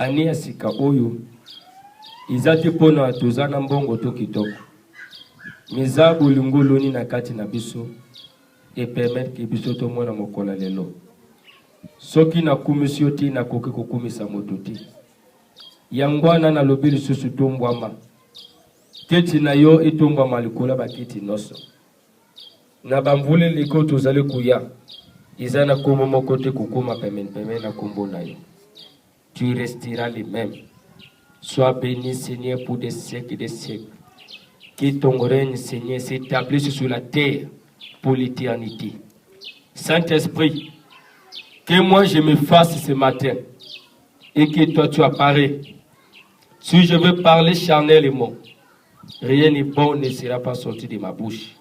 Ani ya sika oyo izati pona tozana mbongo to kitoko. Miza bulungoloni na kati na biso et permettre que biso to mona mokola lelo. Soki na kumisio ti na koki kokumisa moto ti. Yangwana na lobi lisusu tombwama. Keti na yo etombwama likola bakiti noso. Na bamvule liko tozali kuya. Izana komo moko te kokoma pemene na kombo na yo. Tu resteras les mêmes. Sois béni, Seigneur, pour des siècles et des siècles. Que ton règne, Seigneur, s'établisse sur la terre pour l'éternité. Saint-Esprit, que moi je me fasse ce matin et que toi tu apparais. Si je veux parler charnellement, rien de bon ne sera pas sorti de ma bouche.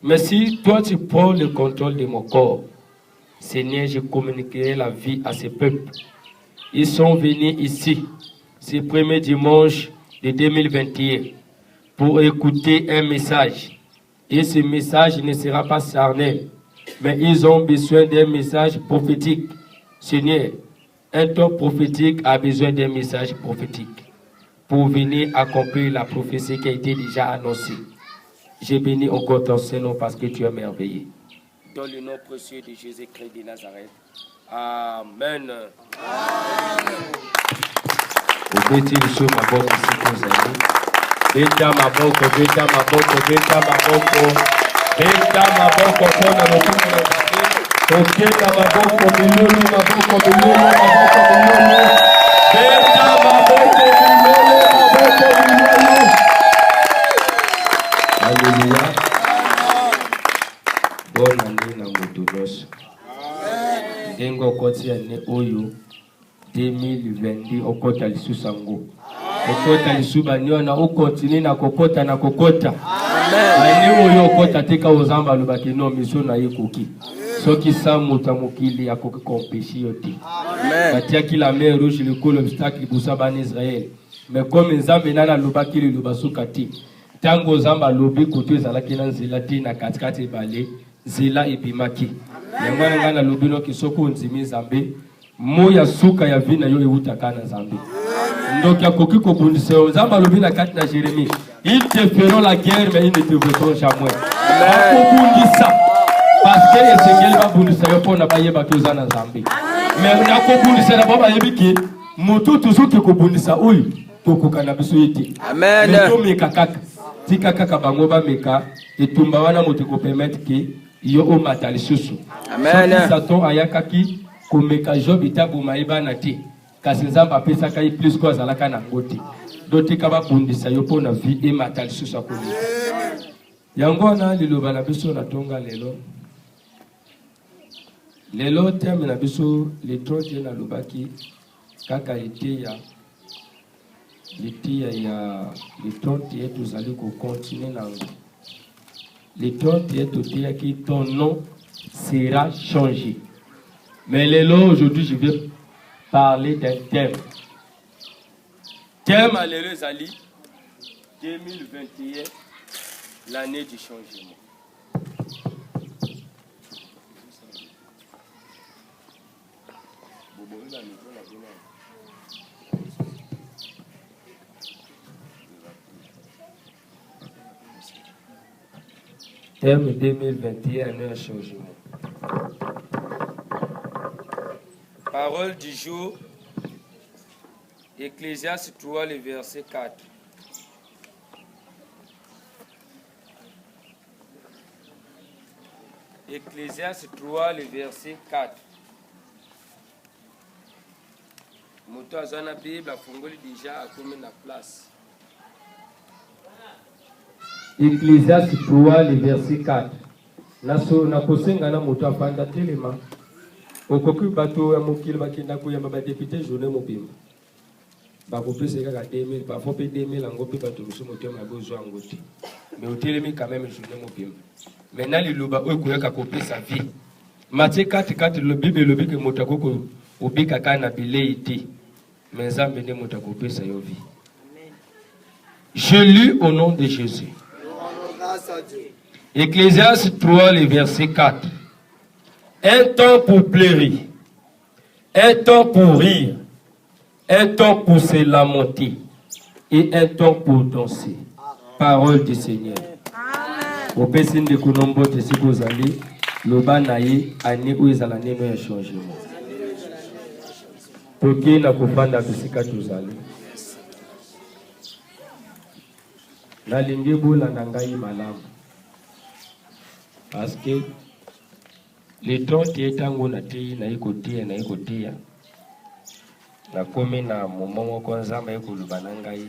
Mais si toi tu prends le contrôle de mon corps, Seigneur, je communiquerai la vie à ce peuple. Ils sont venus ici, ce premier dimanche de 2021, pour écouter un message. Et ce message ne sera pas charnel, mais ils ont besoin d'un message prophétique. Seigneur, un homme prophétique a besoin d'un message prophétique pour venir accomplir la prophétie qui a été déjà annoncée. J'ai béni encore ton Seigneur parce que tu es merveilleux. Dans le nom précieux de Jésus-Christ de Nazareth. Amen. Obeti lisho maboko siku zani. Beta maboko, beta maboko, beta maboko. Beta maboko kona mokuna na zaki. Oketa maboko milolo, maboko milolo, maboko milolo. Beta maboko milolo, maboko milolo. Alléluia. Bonne année na motonos. Dengo koti ane oyo 2022 okota lisusu ngo. Okota lisusu banyona o continue na kokota na kokota. Amen. Ani oyo okota teka ozamba lobaki no miso na yekoki. Soki sa muta mokili akoki kompeshi yote. Amen. Katia kila mer rouge le col obstacle busa ban Israël. Mais comme nzambe nana lobaki le lobasuka ti. Tango zamba lobi koto ezalaki na nzela ti na katikati balé zela ebimaki. Yangwana ngana lobino kisoko nzimi zambe moya suka ya vina yo eutaka na zambe. Donc ya koki ko bundise zamba lobina kati na Jérémie. Ils te feront la guerre mais ils ne te vaincront jamais. Ko bundisa parce que esengeli ba bundisa yo pona ba yeba ko zana zambe. Mais na ko bundisa na baba yebiki moto tuzuki ko bundisa oyi to ko kana biso yiti. Amen. To meka kaka. Tika kaka bango ba meka etumba wana moto ko permettre que yo o matali susu. Amen. Satan ayakaki komeka Job itabu maiba na ti. Kasi nzamba pesa kai plus kwa zalaka na ngoti. Doti kaba bundisa yo pona vie e matali susu akoli. Yango na liloba na biso na tonga lelo. Lelo terme na biso le 30 na lobaki kaka ete ya le 30 yetu zali ko continuer na ngo. Le 30 yetu tia ki ton nom sera changé. Mais aujourd'hui je vais parler d'un thème. Thème à l'heure Ali 2021, l'année du changement. Thème 2021, un changement. Parole du jour, Ecclésiaste 3, le verset 4. Ecclésiaste 3, le verset 4. Moto azana Bible, a fongoli déjà, a comme la place. Ecclésiaste 3, le verset 4. Naso na kosenga na moto afanda telema. Okoki bato ya mokili bakenda koyamba ba député journée mobimba. Ba kopesa kaka 2000, parfois pe 2000 ngo pe bato miso moto ma besoin ngoti. Mais otelemi quand même journée mobimba. Maintenant le loba oyo koyaka kopesa vie. Matthieu 4:4 le Bible lobi ke moto akoko obika kana bilei ti. Mais nzambe ne moto akopesa yo vie. Je lis au nom de Jésus. Ecclésiaste 3, le verset 4. Un temps pour pleurer, un temps pour rire, Un temps pour se lamenter et un temps pour danser. Parole du Seigneur. Au pessin de Kunombo te sikozali, loba naye ani uizala neno ya changement. Toki na kufanda bisika tuzali. Nalingi bula na ngai malamu. Parce que les 30 etango na te na ikotia. Na komi na momo ko nzamba ekoluba na ngai.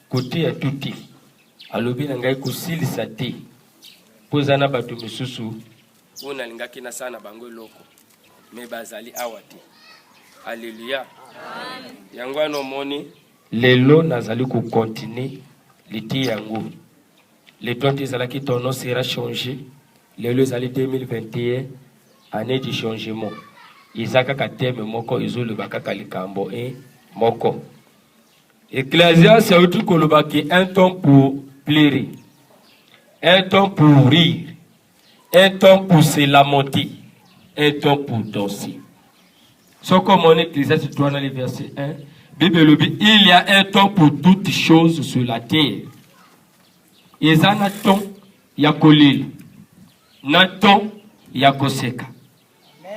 Kotia tuti. Alobi na ngai kosilisa te. Pozana batu misusu ona lingaki na sana bango eloko. Me bazali awati. Alléluia. Amen. Yango ano moni lelo nazali ko continuer liti yango. Les 30 ezalaki ton nom sera changé. Lelo ezali 2021 année du changement. Isaka kateme moko izolu bakaka likambo moko. Ecclésiaste c'est autre kolobaki un temps pour pleurer, un temps pour rire, un temps pour se lamenter, un temps pour danser. So comme on Ecclésiaste 3 dans le verset 1, Bible dit il y a un temps pour toutes choses sur la terre. Ezana temps ya kolila, na temps ya koseka.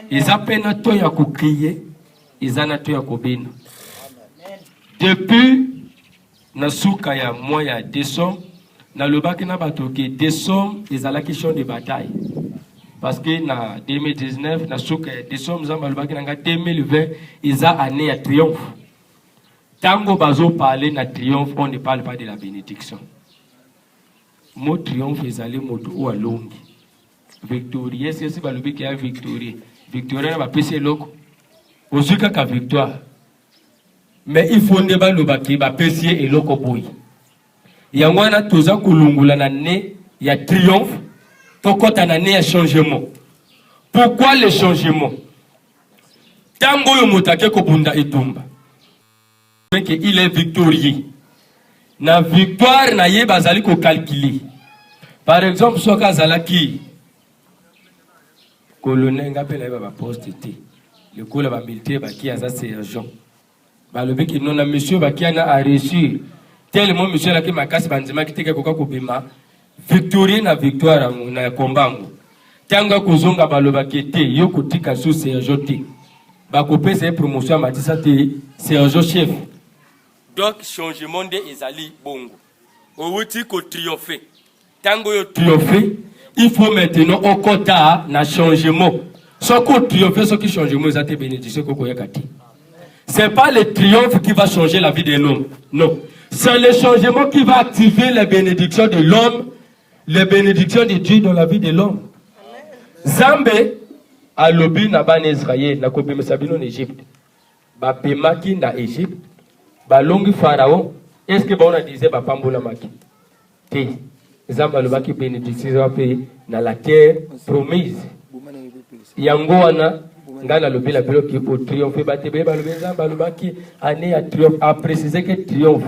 Ezapena to ya kokriye, ezana to ya kobina. Depuis na suka ya mois ya décembre, na lobaki na bato ke décembre ezalaki champ de bataille. Parce que na 2019 na suka ya décembre zamba lobaki na 2020 eza année ya triomphe. Tango bazo parler na triomphe, on ne parle pas de la bénédiction. Mot triomphe ezali moto ou alongi. Victorieux, c'est si balobi ki ya victorieux. Victoire na bapesi loko. Ozuka ka victoire. Mais il faut ne ba lobaki bapesi eloko boy. Yango na toza kulungula na ne ya triomphe, tokota na ne ya changement. Pourquoi le changement? Tango yo motake ko bunda etumba. Mais que il est victorieux. Na victoire na ye bazali ko calculer. Par exemple, soka zalaki colonel ngapela ba poste te. Le cola ba militaire ba ki aza sergent. Ba lobi ki non na monsieur ba ki ana a réussir. Tellement monsieur la ki makasi banzima ki teke koka kobima. Victoire na victoire na kombango. Tanga kozonga ba loba ki te yo kotika sous sergent te. Ba kopesa promotion matisa te sergent chef. Donc changement de ezali bongo. Owuti ko triompher. Tango yo triompher, il faut maintenant au quota na changement. Ce qu'on triomphe, ce qui change, moi, c'est bénédiction. C'est pas le triomphe qui va changer la vie de l'homme. Non. C'est le changement qui va activer les bénédictions de l'homme, les bénédictions de Dieu dans la vie de l'homme. Zambé, a lobi na ban Israël, na kopi mesabino en Égypte. Ba pemaki na Égypte, ba longi Pharaon, est-ce que on a disait ba pambola maki? Té. Zamba lobaki bénédiction va payer dans la terre promise. Yango wana ngana lobi la bilo ki au triomphe batebe ba lobi zamba lobaki année à triomphe a précisé que triomphe.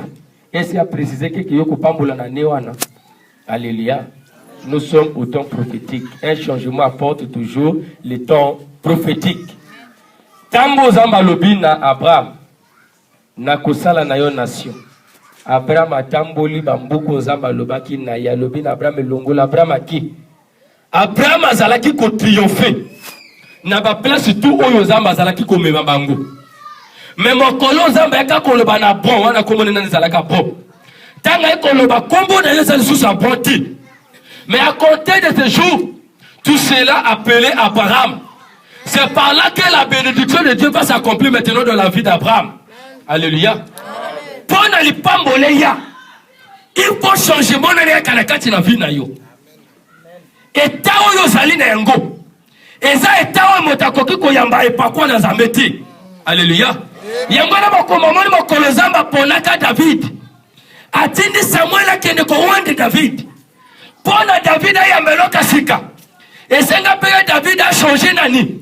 Est-ce a précisé que yoko pambola na ne wana? Alléluia. Nous sommes au temps prophétique. Un changement apporte toujours le temps prophétique. Tambo zamba lobi na Abraham na kosala na yo nation. Abraham atamboli bambuko zamba lobaki na ya lobi na Abraham longola Abraham aki. Abraham azalaki ko triompher. Na ba place tout oyo zamba azalaki ko mema bango. Mais mokolo zamba yaka ko loba na bon wana komona na zalaka bon. Tanga ko loba kombo na yesa sous sa bonté. Mais à compter de ce jour, tout cela appelé Abraham. C'est par là que la bénédiction de Dieu va s'accomplir maintenant dans la vie d'Abraham. Alléluia. Pona li pambole ya. Il faut changer mon année kanakati na vie na yo. Eta oyo zali na yango. Eza eta oyo motakoki ko yamba epakwa na zambeti. Alléluia. Yango na bakoma moni mokolo zamba ponaka David. Atindi Samuel akende ko wande David. Pona David ayambeloka sika. Esenga peye David a changé nani.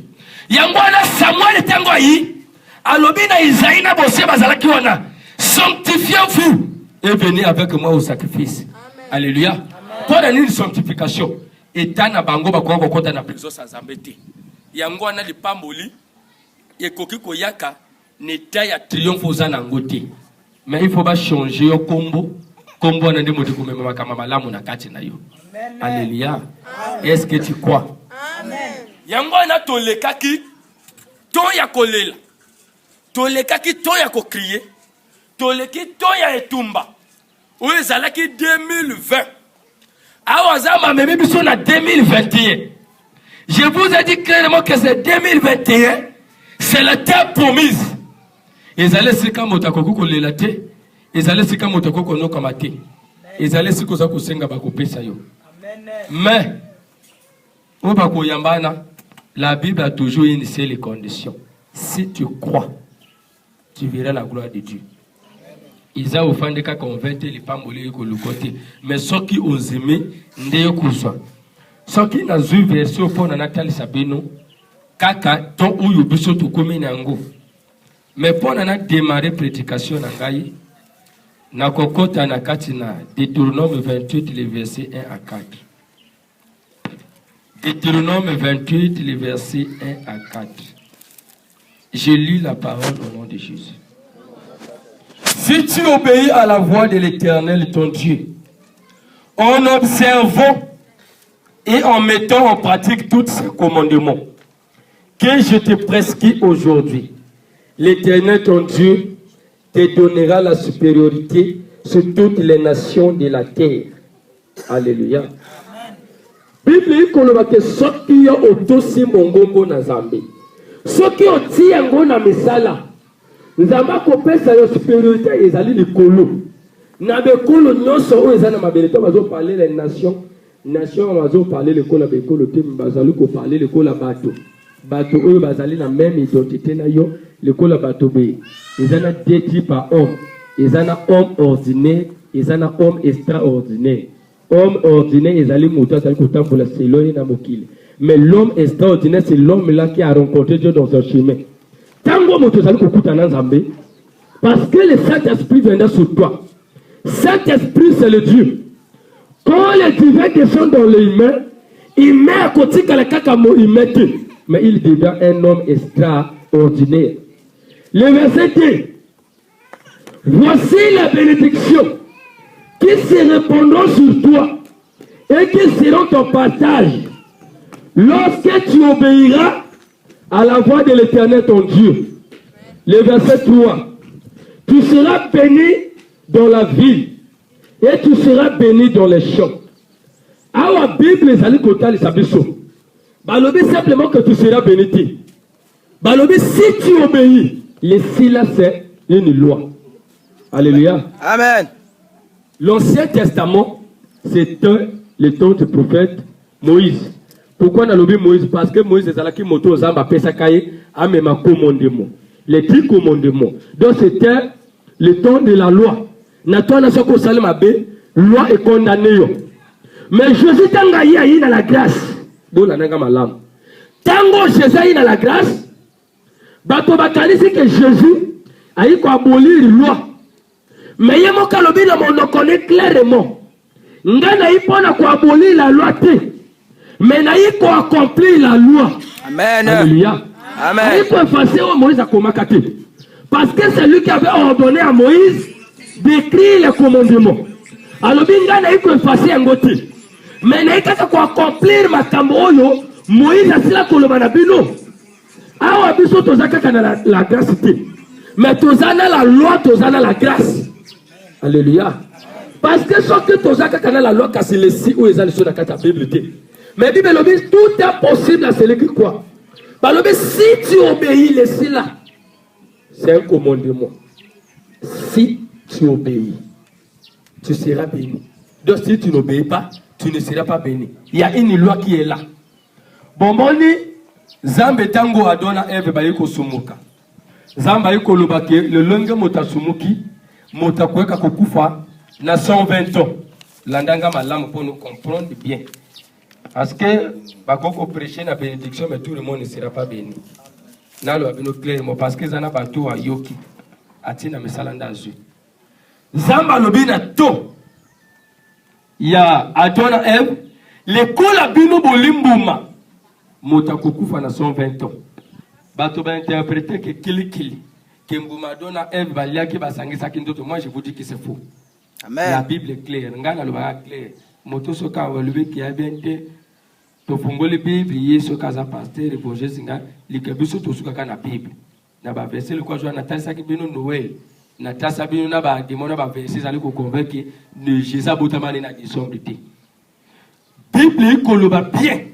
Yango na Samuel tango yi. Alobi na Isaïe na bosse bazalaki wana. Sanctifiez-vous et venez avec moi au sacrifice. Amen. Alléluia. Pour une sanctification. Et tana bango bakwa kokota na prison sans embêter. Yango na li pamboli e koki koyaka N'état ya triomphe aux anangoté. Mais il faut pas changer au combo. Combo na ndemo de kumema makama malamu na kati na yo. Alléluia. Est-ce que tu crois? Amen. Yango na tolekaki to ya kolela. Tolekaki to ya ko crier. Toleki to ya etumba. Ou ezalaki 2020. Awazama meme biso na 2021. Je vous ai dit clairement que c'est 2021. C'est la terre promise. Ils allaient se comme otakoko kolela te. Ils allaient se comme otakoko no kamate. Ils allaient se koza ko senga ba ko pesa yo. Mais on va koyambana. La Bible a toujours initié les conditions. Si tu crois, tu verras la gloire de Dieu. Ils ont offert qu'à convaincre les pambolés que le côté. Mais ceux qui osent aimer, n'ayez que ça. Ceux qui n'ont vu version pour Nathalie Sabino, kaka ton ou yubiso tu comme nango. Mais pour nana démarrer prédication nangaï, na kokota na katina Deutéronome 28 les versets 1 à 4. Deutéronome 28 les versets 1 à 4. Je lis la parole au nom de Jésus. Si tu obéis à la voix de l'Éternel ton Dieu, en observant et en mettant en pratique tous ces commandements que je te prescris aujourd'hui, l'Éternel ton Dieu te donnera la supériorité sur toutes les nations de la terre. Alléluia. Bible koloba ke soki yo otosi mongongo na Nzambe. Soki oti yango na misala. Nzambe kopesa yo supériorité ezali likolo. Na bekolo nyonso o ezana mabeleto bazo parler les nations. Nation bazo parler le kola bekolo te bazali ko parler le kola bato. Bato oyo bazali na même identité na yo, le kola bato be. Ezana dédié par homme. Ezana homme ordinaire, ezana homme extraordinaire. Homme ordinaire, ezali moto azali kotambola selo na mokili. Mais l'homme extraordinaire, c'est l'homme là qui a rencontré Dieu dans son chemin. Tango moto azali kokuta na Nzambe, parce que le Saint-Esprit viendra sur toi. Saint-Esprit, c'est le Dieu. Quand le divin descend dans l'humain, il met à côté que le kakamo, il met, mais il devient un homme extraordinaire. Le verset 2. Voici la bénédiction qui se répandront sur toi et qui seront ton partage lorsque tu obéiras à la voix de l'Éternel ton Dieu. Le verset 3. Tu seras béni dans la ville et tu seras béni dans les champs. À la Bible, les alliés les abisso. Balobi simplement que tu seras béni. Balobi, si tu obéis, les là c'est une loi. Alléluia. Amen. L'Ancien Testament, c'est le temps du prophète Moïse. Pourquoi on a lobby Moïse? Parce que Moïse est allé qui moto aux âmes à Pesakaye à même commandement. Les 10 commandements. Donc c'était le temps de la loi. Nathan n'a pas salé ma bé, loi est condamnée. Mais Jésus tanga yi dans la grâce. Bon la nanga malam. Tango Jésus dans la grâce. Bato bakanisi que Jésus a eu abolir la loi. Mais yemo kalobi na on connaît clairement. Ngana yi pona ko abolir la loi te. Mais na yi ko accomplir la loi. Amen. Alléluia. Amen. Il faut effacer Moïse à Komakate. Parce que c'est lui qui avait ordonné à Moïse d'écrire les commandements. Alors, Ngana yi ko effacer un côté. Mais na yi kaka ko accomplir makambo oyo Moïse asila koloba na bino. Awa biso tozaka kana la grâce te. Mais tozana la loi, tozana la grâce. Alléluia. Parce que ce que tozaka kana la loi kasi les si ou les alliés sur la carte Bible. Mais Bible dit tout est possible à celui qui croit. Balobi si tu obéis les si là, c'est un commandement. Si tu obéis, tu seras béni. Donc si tu n'obéis pas, tu ne seras pas béni. Il y a une loi qui est là. Bon, moni, Zambe tango adona eve bayiko sumuka. Zamba yiko lobake le longue motasumuki motakweka kokufa na 120 ans. Landanga malamu pour nous comprendre bien. Parce que bakoko prêcher la bénédiction mais tout le monde ne sera pas béni. Nalo abino clairement parce que zana bato a yoki atina mesalanda zu. Zamba lobina to. Ya adona eve le kola bino bolimbuma. Mota kokufa na 120 ans. Bato ba interpréter que kili. Kembuma dona Eve baliaki basangisa kindoto. Moi je vous dis que c'est faux. Amen. La Bible est claire. Ngana lo ba clair. Moto soka walube ki abente. To fungoli Bible yeso kaza pasteur et projet singa likebiso to suka kana Bible. Na ba verset le quoi joa na tasa ki bino Noël. Na tasa bino na ba demona ba verset zali ko convaincre ne Jésus botamani na disombrité. Bible koloba bien.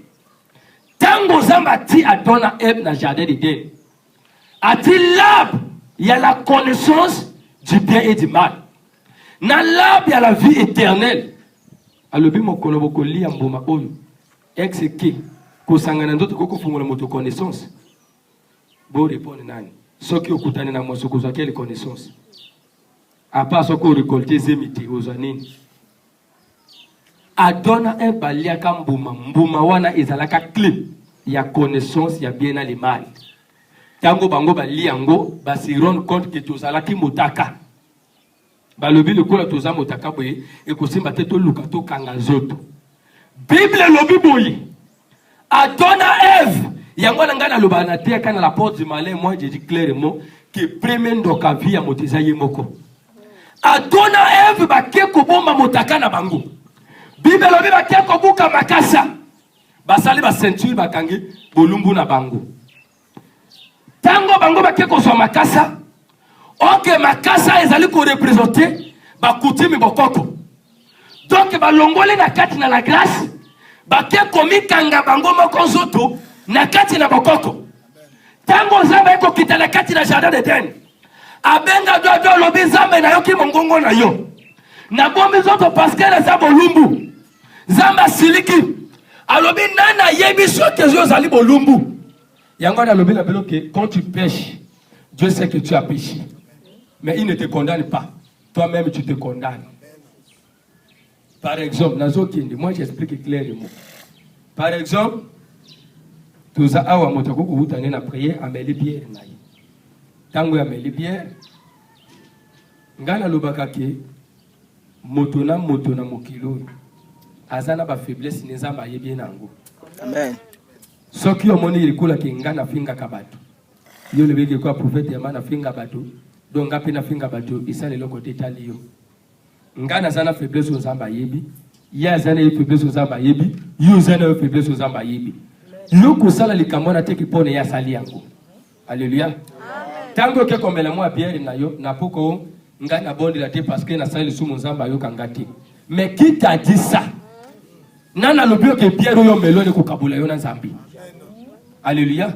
Tango zamba ti adona Eve na jardin d'Éden. A-t-il l'arbre, il y a la connaissance du bien et du mal. Dans l'arbre, il y a la vie éternelle. Alors, je vais lire un bon oyo. Ex-qui, ko sangana ndoto koko fungola moto connaissance. Bon répondre nani. Ce qui okutane na mo soko za quelle connaissance. À part ce qu'on récolter zemiti aux anini. Adona un balia kambuma mbuma wana ezalaka clé. Il y a connaissance, il y a bien et le mal. Tango bango bali yango ba se rendre compte que tozalaki motaka. Ba lobi le kola toza motaka boye e ko simba te to luka to kanga zoto. Bible lobi boye. Adona Eve yango na ngana loba na te kana la porte du malin, moi je dis clairement que premier ndoka via moteza yemoko. Adona Eve ba ke ko bomba motaka na bango. Bible lobi ba ke ko buka makasa. Ba sali ba ceinture ba kangi bolumbu na bango. Tango bango bake ko so makasa. Ok makasa ezali ko représenter ba coutume bokoko. Donc ba longole na kati na la grâce bake komi kanga bango moko zoto na kati na bokoko. Tango zamba eko kita na kati na jardin d'Éden. Abenga do lobi zamba na yoki mongongo na yo. Na bombi zoto parce que za bolumbu. Zamba siliki. Alobi nana yebi soke zo zali bolumbu. Quand tu pêches, Dieu sait que tu as péché. Mais il ne te condamne pas. Toi-même, tu te condamnes. Par exemple, moi j'explique clairement. Par exemple, tu as awa motoko ko utane na prière ameli bière na yi. Tango ameli bière. Ngana lobaka ke motona mokilo. Azana ba faiblesse nezamba yebi nango. Amen. Ce qui ont monné il coule qui ngana finga kabatu. Yo le bege quoi prophète yamana finga batu. Donc ngapi na finga batu isale le côté talio. Ngana zana faiblesse aux zamba yebi. Ya zana faiblesse aux zamba yebi. Yo zana faiblesse aux zamba yebi. Yo ko sala likamona te ki pone ya sali yango. Alléluia. Tango ke komela moi pierre na yo na poko ngana bondi la te parce que na sali sumu zamba yo kangati. Mais qui t'a dit ça? Nana lobio ke pierre yo melone ko kabula yo na zambi. Alléluia.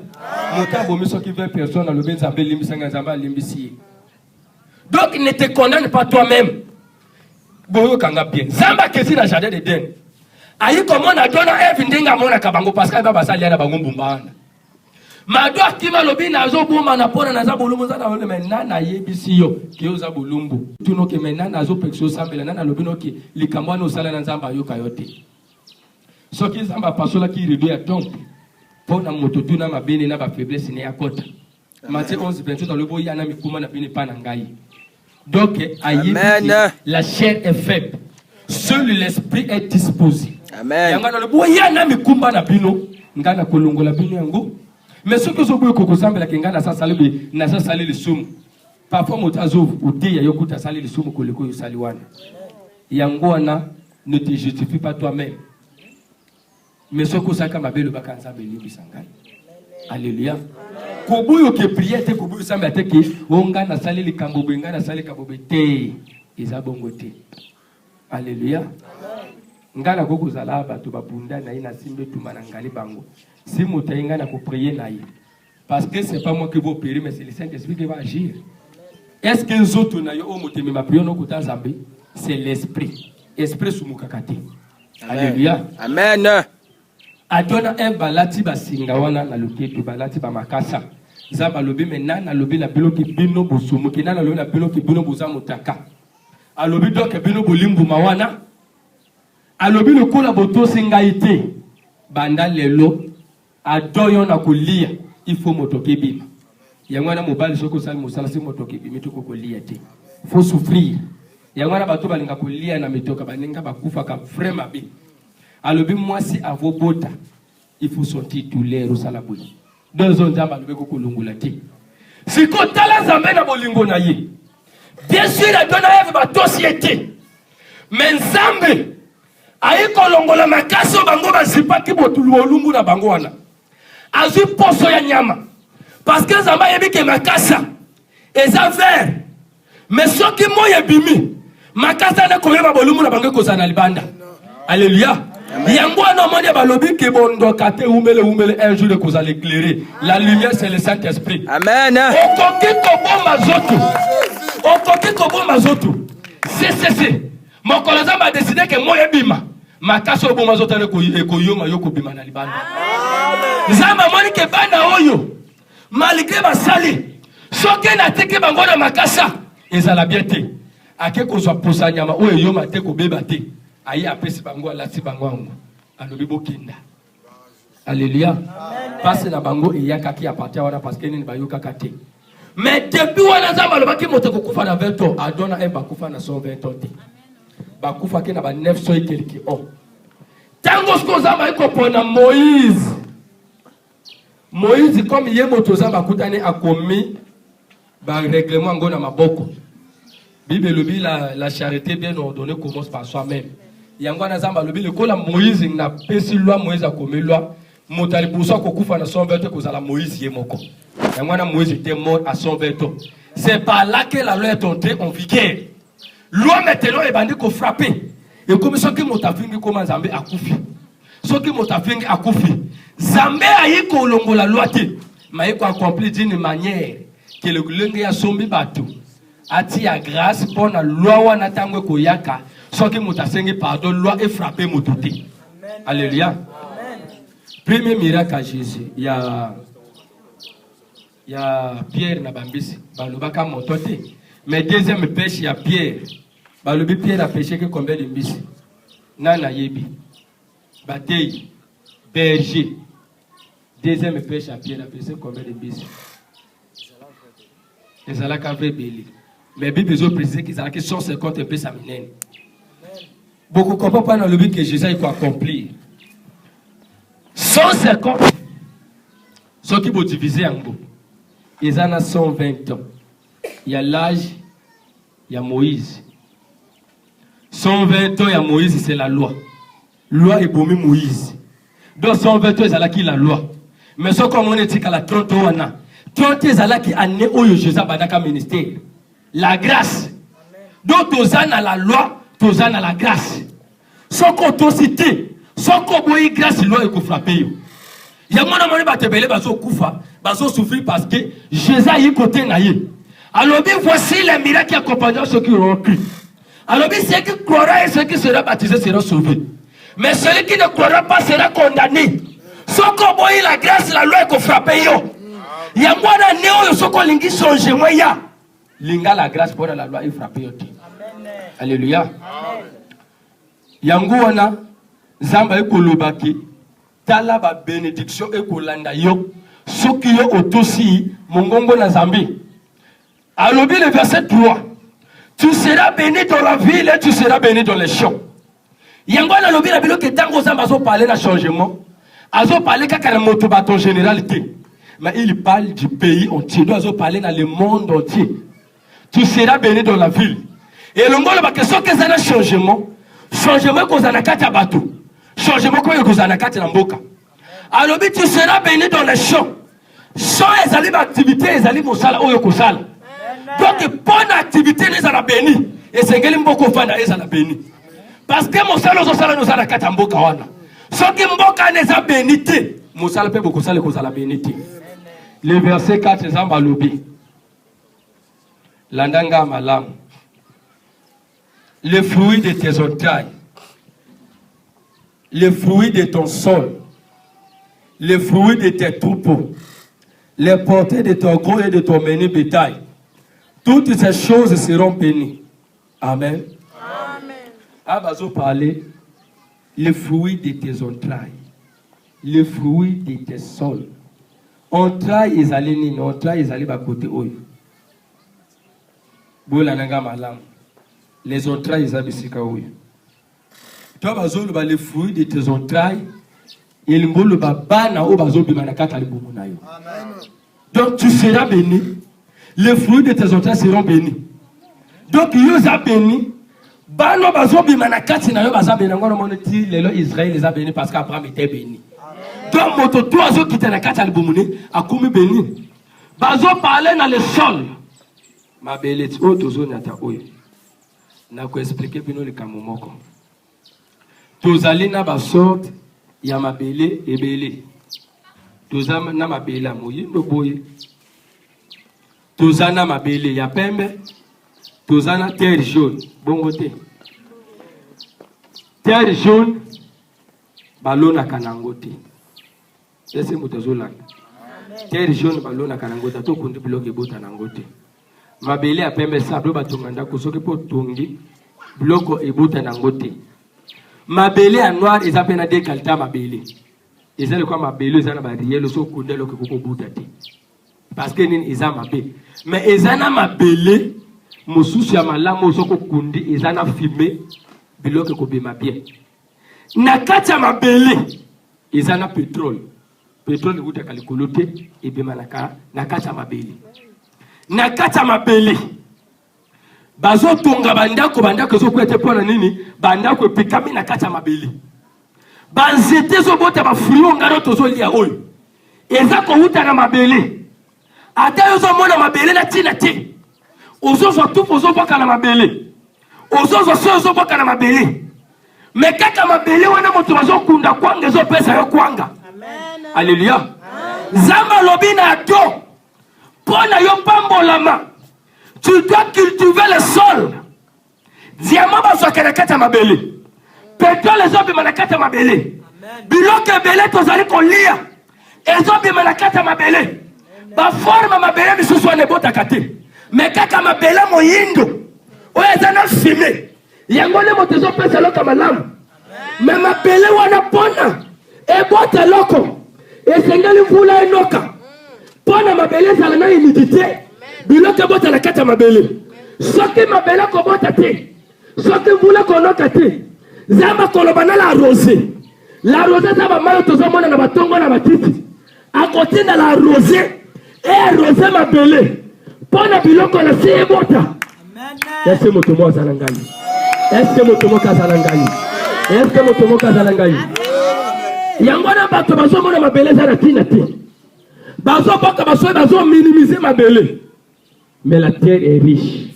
Donc ne te condamne pas toi-même. Zamba kesi na jardin d'Éden. Ayi comment na dona Eve ndinga mona kabango parce que baba sali na bango bumbana. Mado akima lobi na zo buma na pona na za bolumbu za na ole mena na yebisi yo ki oza bolumbu. Tuno ke mena na zo pexo sambela na lobi no ki likamwa no sala na zamba yo kayote. So ki zamba pasola ki rido ya temple. Pour na mototu na mabene na ba faiblesse ne akota. Matthieu 11:28 dans le boy yana mikuma na bine pana ngai. Donc la chair est faible. Seul l'esprit est disposé. Amen. Yanga dans le boy yana mikuma na bino ngana kolongola bino yango. Mais ce que zo boy ko sambela kengana sa salibi na sa sali le sumu. Parfois motazo uti ya yokuta sali le sumu koleko yo saliwana. Yango wana ne te justifie pas toi-même. Mais ce que ça comme le bakanza beli sangai. Alléluia. Kobuyo ke prière te kobuyo samba te ki onga na sali likambo benga na sali kabobe te ezabongo te. Alléluia. Ngala koko zala bato babunda na ina simbe tumana ngali bango. Si motainga na ko prier na yi. Parce que c'est pas moi qui vais opérer mais c'est le Saint-Esprit qui va agir. Est-ce que zoto na yo o motemi ma prière no kota zambe? C'est l'esprit. Esprit sumukakate. Alléluia. Amen. Adona balati basinga wana na loketo balati ba makasa. Zaba lobi mena na lobi la biloki bino bosumu kina na lobi la biloki bino boza mutaka. Alobi donc bino bolimbu mawana. Alobi le kola boto singaite. Banda lelo adoyo na kulia il faut motoke bima. Yangwana mobali soko sali musala si motoke bima to kolia te. Faut souffrir. Yangwana bato balinga kulia na mitoka baninga bakufa ka vraiment bi. Alobi moi si à vos il faut sortir tous les rosalaboui. Deux ans d'amba le kolongulati. Si ko tala Nzambe na bolingo na ye. Bien sûr, la donne à la société. Mais Nzambe, aïe kolongola makaso bango basipa ki botulu olumbu na bango wana. Azu poso ya nyama. Parce que Nzambe yebi ke makasa eza vert. Mais soki moye bimi, makasa na koyeba bolumbu na bango kozana libanda. Alléluia. Yango na moni balobi ke bondo kate umele un jour de kozala éclairer. La lumière c'est le Saint-Esprit. Amen. Okoki koboma zoto. Okoki koboma zoto. C'est. Mokolo Nzambe a décidé que moye bima. Makasa oboma zoto na koyoma yoko bima na libanda. Nzambe moni ke bana oyo. Malgré basali. Soki na teke bango na makasa. Ezala bien te. Ake kozwa posa nyama oyo yoma te ko beba te. Aïe apesi bango alati bango ango. Alobi bokinda. Alléluia. Parce na bango eyaka ki appartient wana parce que ni bayoka kate. Mais depuis wana Nzambe alobaki moto kokufa na 20 ans, adona e bakufa na 120 ans te. Bakufa ke na ba 900 et quelques ans. Tango sko Nzambe iko pona Moïse. Moïse comme ye moto Nzambe akutani akomi ba règlement ngo na maboko. Bible lobi la charité bien ordonnée commence par soi-même. Yangwana Nzambe lobi le kola Moïse na pesi loi Moïse akomi loi motali pousa kokufa na 120 ans kozala Moïse yemoko. Yangwana Moïse était mort à 120 ans. C'est par là que la loi est entrée en vigueur. Loi maintenant est bandit ko frapper. Et comme ça que motafingi comme Nzambe akufi. Ce que motafingi akufi. Nzambe ayiko longola loi te. Mais il accompli d'une manière que le glengue ya sombi batou. Ati ya grâce pour la loi wana tango koyaka. Soit que moutasengi pardon loi est frappé moutouté. Alléluia. Premier miracle à Jésus, il y a Pierre na bambisi, balobaka mototé. Mais deuxième pêche il y a Pierre. Balobi Pierre a pêché que combien de mbisi? Nana yebi. Bataille berger. Deuxième pêche à Pierre a pêché combien de mbisi? Les alaka vrai belé. Mais Bible besoin préciser qu'ils ont 150 peu ça mène. Beaucoup ne comprennent pas dans le but que Jésus il faut accomplir. 150. Ceux qui vont diviser en gros. Ils en ont 120 ans. Il y a l'âge, il y a Moïse. 120 ans, il y a Moïse, c'est la loi. Loi est pour Moïse. Donc 120 ans, il y a la loi. Mais ce qu'on est dit qu'à la 30 ans, 30 ans, il y a qui année où Jésus a badaka ministère. La grâce. Donc, tous à la loi, tous à la grâce. Sans qu'on t'en cite, sans qu'on voit grâce, la loi est frappée. Il y a mon amour qui va te baso koufa, baso souffrir parce que Jésus a eu côté naïe. Alors, voici les miracles qui accompagnent ceux qui auront cru. Alors, ceux qui croiront et ceux qui seront baptisés seront sauvés. Mais celui qui ne croira pas sera condamné. Sans qu'on voit la grâce, la loi est frappée. Il y a moi d'un néo, ce qu'on lingi changer, moi, ya. Linga la grâce pour la loi est frappée. Alléluia. Yango wana Nzambe ekolobaki tala ba bénédiction ekolanda yo soki yo otosi mongongo na Nzambe. Alobi le verset 3. Tu seras béni dans la ville et tu seras béni dans les champs. Yango wana alobi la bilo ke tango Nzambe azo parler na changement. Azo parler kaka na moto baton généralité. Mais il parle du pays entier. Il doit parler dans le monde entier. Tu seras béni dans la ville. Et le monde, question que ça a changement. Changement qu'on a kati bateau. Changement qu'on a kati mboka. Alors tu seras béni dans les champs. Champs et allez activité et allez mosala oyo kosala. Donc bonne activité les ala béni. Et c'est que mboko fana les ala béni. Parce que mosala osala nous ala kati mboka wana. Ce qui mboka les a béni. Mosala pe boko sala kozala béni. Le verset 4 Nzambe lobi. Landanga malam. Le fruit de tes entrailles, le fruit de ton sol, le fruit de tes troupeaux, les portées de ton gros et de ton menu bétail, toutes ces choses seront bénies. Amen. Amen. Abazo parler, le fruit de tes entrailles, le fruit de tes sols. Entrailles, ils allaient nini, entrailles, ils allaient à côté oyo. Bolananga malam. Les entrailles, ils avaient si kaouy. Toi, bazolo ba les fruits de tes entrailles, et le ngolo ba bana o bazo bimanakata le bomunayo. Donc tu seras béni les fruits de tes entrailles seront bénis. Donc, ils ont béni. Bano bazo bimana kati na yo baza béni. Ngona monoti lelo Israël les a béni parce qu'Abraham était béni. Donc, moto toi zo qui te na kati albumune a komi béni. Bazo parler dans le sol. Ma belle, oh tozo nata oyo. Na ko expliquer bino le kamomoko. Tozali na ba sorte ya mabele ebele. Tozama na mabele moyindo boye. Tozana mabele ya pembe. Tozana terre jaune. Bongo te. Terre jaune. Balona kanangote. Ese mutazolanga. Terre jaune balona kanangote. To kundi bloke bota nangote. Mabele ya pembe sablo batonganda kusoke po tongi. Bloko ebota nangote. Mabele ya noir eza pena de kalta mabele. Eza le kwa mabele eza na ba rielo so kunde loke koko buta te. Parce que nini eza mabele. Mais eza na mabele mosusu ya malamu soko kundi eza na fumé biloke ko bema bien. Na kati ya mabele eza na pétrole. Pétrole buta kalikolote e bema na kati ya mabele. Na kati ya mabele bazo tonga bandako zo kwete pona nini bandako epikami na kati ya mabele. Banzete zo bota ba fruit ngaro tozo lia oyo. Eza ko huta na mabele. Ata yo zo mona mabele na tina te. Ozo zo tout ozo boka na mabele. Ozo zo boka na mabele. Me kaka mabele wana moto bazo kunda kwanga zo pesa yo kwanga. Amen. Alléluia. Zamba lobina do. Pona yo pambolama. Tu dois cultiver le sol. Diamant bazo kana kata mabele. Pétrole zo bima na kata mabele. Biloke bele tozali kolia. Ezo bima na kata mabele. Ba forme mabele misusu ne bota kate. Mais kaka mabele moyindo. Oya zana fumé. Yango le motezo pesa loka malamu. Mais mabele wana pona. E bota loko. E sengeli mvula enoka. Pona mabele zala na humidité. Biloke bota na kata mabele. Soki mabele ko bota te. Soki mvula ko noka te. Zamba kolobana la rosée. La rosée zaba mayo tozo mona na batongo na matiti. A côté de la rosée. Et rosée mabele. Pona biloko na si ebota. Est-ce que motomo zalangai? Est-ce que motomo kazalangai? Est-ce que motomo kazalangai? Yangona bato bazo mona mabele za na tina te. Bazo boka bazo minimiser mabele. Mais la terre est riche.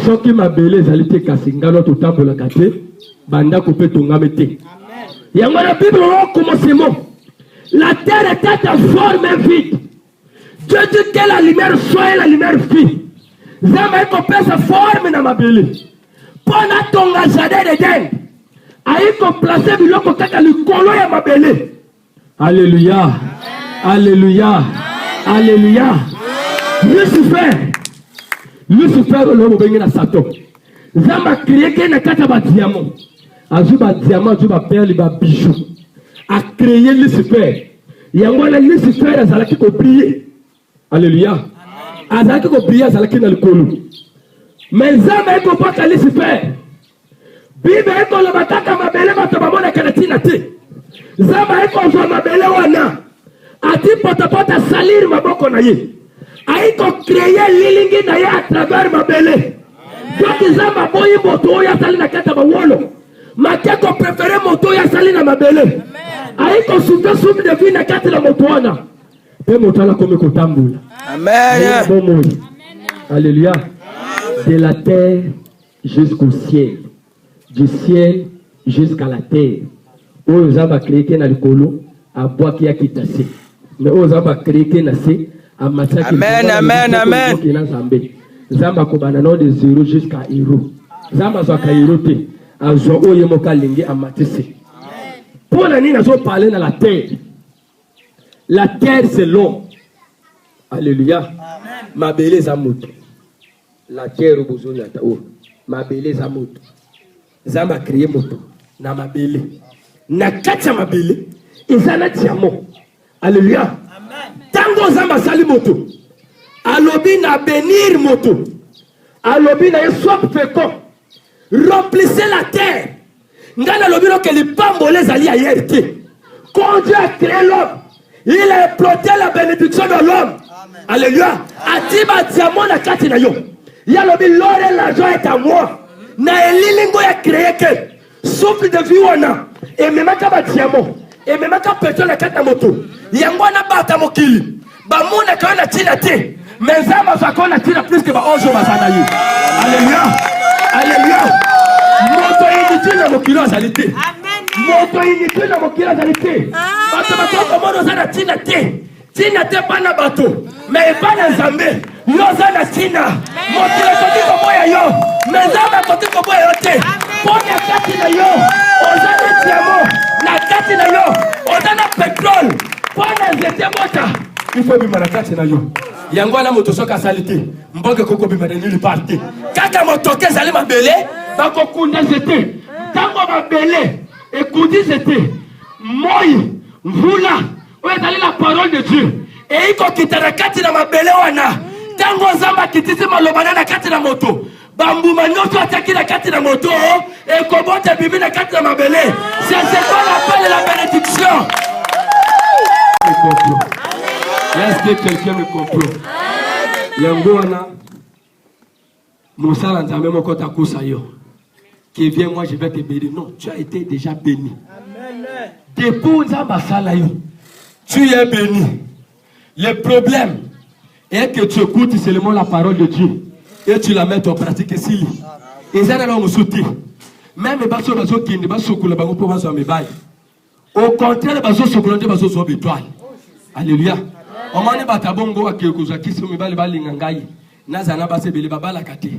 Soki mabele zalite kasingano to tambola kate banda ko pe tongame te. Yangona Bible au commencement. La terre était en forme vide. Dieu dit que la lumière soit et la lumière fit. Zama eko pesa forme na mabele. Pona tonga jardin d'Eden. Aiko placer biloko kaka likolo ya mabele. Alléluia. Alléluia. Alléluia. Lucifer le mobengi na Satan. Zama créé que na kata ba diamant. Azuba diamant, azuba perle, ba bijou. A créé Lucifer. Yango na Lucifer azalaki ko briller. Alléluia. Azalaki ko briller azalaki na likolo. Mais zama eko paka Lucifer. Bible eko lo bataka mabele bato bamona kana tina te. Zama eko zo mabele wana. Ati pota salir maboko na ye. Aiko créer lilingi na ya à travers mabele. Donc zama boyi moto ya sali na kata bawolo. Makeko préféré moto ya sali na mabele. Aiko souffle de vie na kata la moto wana. Pe moto la comme kotamboula. Amen. Alléluia. De la terre jusqu'au ciel. Du ciel jusqu'à la terre. Oyo zaba créé na likolo aboa ki akitase. Mais oyo zaba créé na se amasaki. Amen, amen, amen. Zamba kobana no de 0 jusqu'à héros. Zamba zaka héros te. Azo oyo moka lingi amatise. Pour la nini azo parler dans la terre. La terre c'est l'homme. Alléluia. Ma belle zamoto. La terre obozo nyata o. Ma belle zamoto. Zamba créé moto na ma belle. Na kacha ma belle. Izana diamant. Alléluia. Amen. Tango zamba sali moto. Alobi na bénir moto. Alobi na soit fécond. Remplissez la terre. Ngana lobino que les pambolés zali ailleurs te. Quand Dieu a créé l'homme, il a implanté la bénédiction de l'homme. Alléluia. Atiba diamant na kati na yo. Ya lobi lore l'argent est à moi. Na elilingo ya créé que souffle de vie wana. Et même ka diamant. Et même ka pétrole na kati na moto. Yango na bata mokili. Ba mona ka na tina te. Mais ça ma fa na tina plus que ba ojo bazana yo. Alléluia. Alléluia. Moto inutile na mokili azalité. Moto inutile na mokili azalité. Bato bato mono za na tina te. Tina te pana bato. Mais pas na Nzambe. Yo za na tina. Mokili koti ko boya yo. Mais Nzambe koti ko boya yo te. Pona kati na yo. Oza na diamant. Na kati na yo. Oza na pétrole. Pona nzete mota. Il faut bima na kati na yo. Yango na moto soka salite. Mboke koko bima na nili parte. Kaka moto ke zali mabele. Bako kunda zete. Tango mabele. Écoutez zete. Moi. Vula. Oye zali la parole de Dieu. Et iko kitana kati na mabele wana. Tango zamba kitisi malobana na kati na moto. Bambuma nyoto ataki na kati na moto. Et kobote bibi na kati na mabele. C'est quoi l'appel de la bénédiction? Est-ce que quelqu'un me comprend? Yango wana. Moussa Nzambe moko takusa yo. Qui vient, moi je vais te bénir. Non, tu as été déjà béni. Depuis Nzamba sala yo. Tu es béni. Le problème est que tu écoutes seulement la parole de Dieu et tu la mets en pratique ici. Et ça n'a pas sauté. Même les bateaux qui ne sont pas au contraire, les bateaux sont étoiles. Alléluia. On m'a dit que bongo a quelque chose qui se met dans les ngangai. Nazana basse beli babala kate.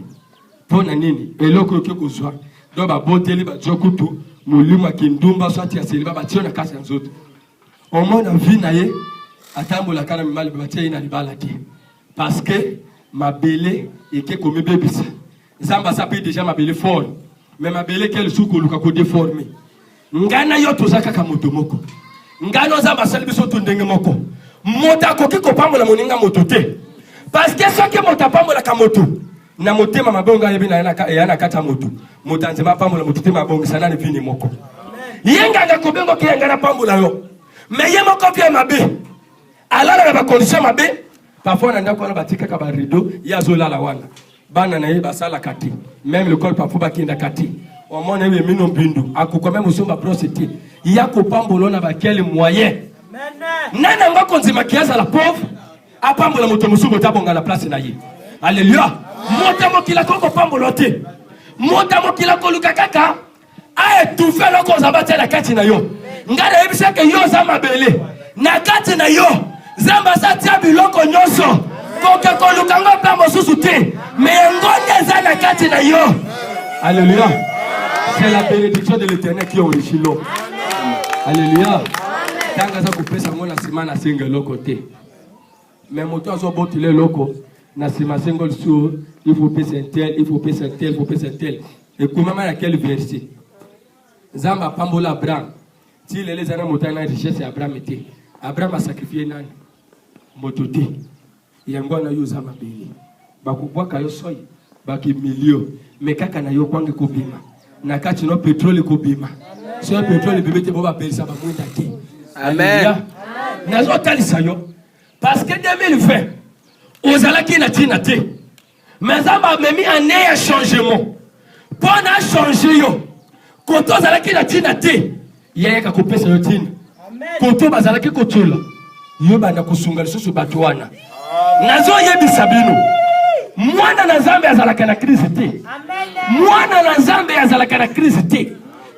Pour nanini. Et l'autre que vous soit. Donc ba boteli ba jokutu. Muluma kindumba soit ya seliba ba tiona kasi nzoto. On m'a vu naie. Atambola kana mimali batia ina libala te. Parce que ma belé et que comme bébisa. Zamba s'appelle déjà ma belé fort. Mais ma belé quel souko luka ko déformé. Ngana yo tozaka ka moto moko. Ngano zamba salibiso to ndenge moko. Mota ko ki ko pambola moninga moto te. Parce que ce que mota pambola ka moto. Na motema mabonga yebi na yana kata moto. Motanzema pambola moto te mabonga sana ni vini moko. Yenga nga ko bengo ki ngana pambola yo. Mais yemo ko bien mabe. Alors on a des conditions mabe. Parfois on a des batika ka ba rideau, ya zola la wana. Bana na yeba sala kati. Même le corps parfois ba kinda kati. Au moins on a mis non bindu. Ako même musumba prositi. Ya ko pambolo na ba quel moyen. Nana nga konzima kiaza la pauvre. A pambola moto musubo tabonga la place na ye. Alléluia. Mota mokila ko pambolo te. Mota mokila ko luka kaka. A étouffé loko zabate na kati na yo. Ngada yebisa ke yo za mabele. Na kati na yo. Zamba sa tia biloko nyoso. Koke ko lukanga pa mosusu te. Mais ngonde za na kati na yo. Alléluia. C'est la bénédiction de l'Éternel qui enrichit l'homme. Alléluia. Tanga za kupesa ngona sima na singa loko te. Mais moto azo botile loko na sima single sur il faut payer un tel, il faut payer un tel, il faut payer un tel. Et comment à quel verset? Zamba pambola Abraham. Si les années montagne richesse Abraham était. Abraham a sacrifié nani? Motote. Yango na yo zama beli. Bakubwa kayo soy. Baki milio. Mais kaka na yo kwange kobima. Na kati no pétrole kobima. So pétrole bebete boba pelisa ba mwenda te. Amen. Nazo talisa yo. Parce que 2020 ozalaki na tina te. Mais zamba memi année ya changement. Pour na changer yo. Koto ozalaki na tina te. Yaya ka kopesa yo tina. Koto bazalaki kotola. Yo banda kusunga lisusu bato wana. Nazo yebisa bino. Mwana na Nzambe azalaka na crise te. Mwana na Nzambe azalaka na crise te.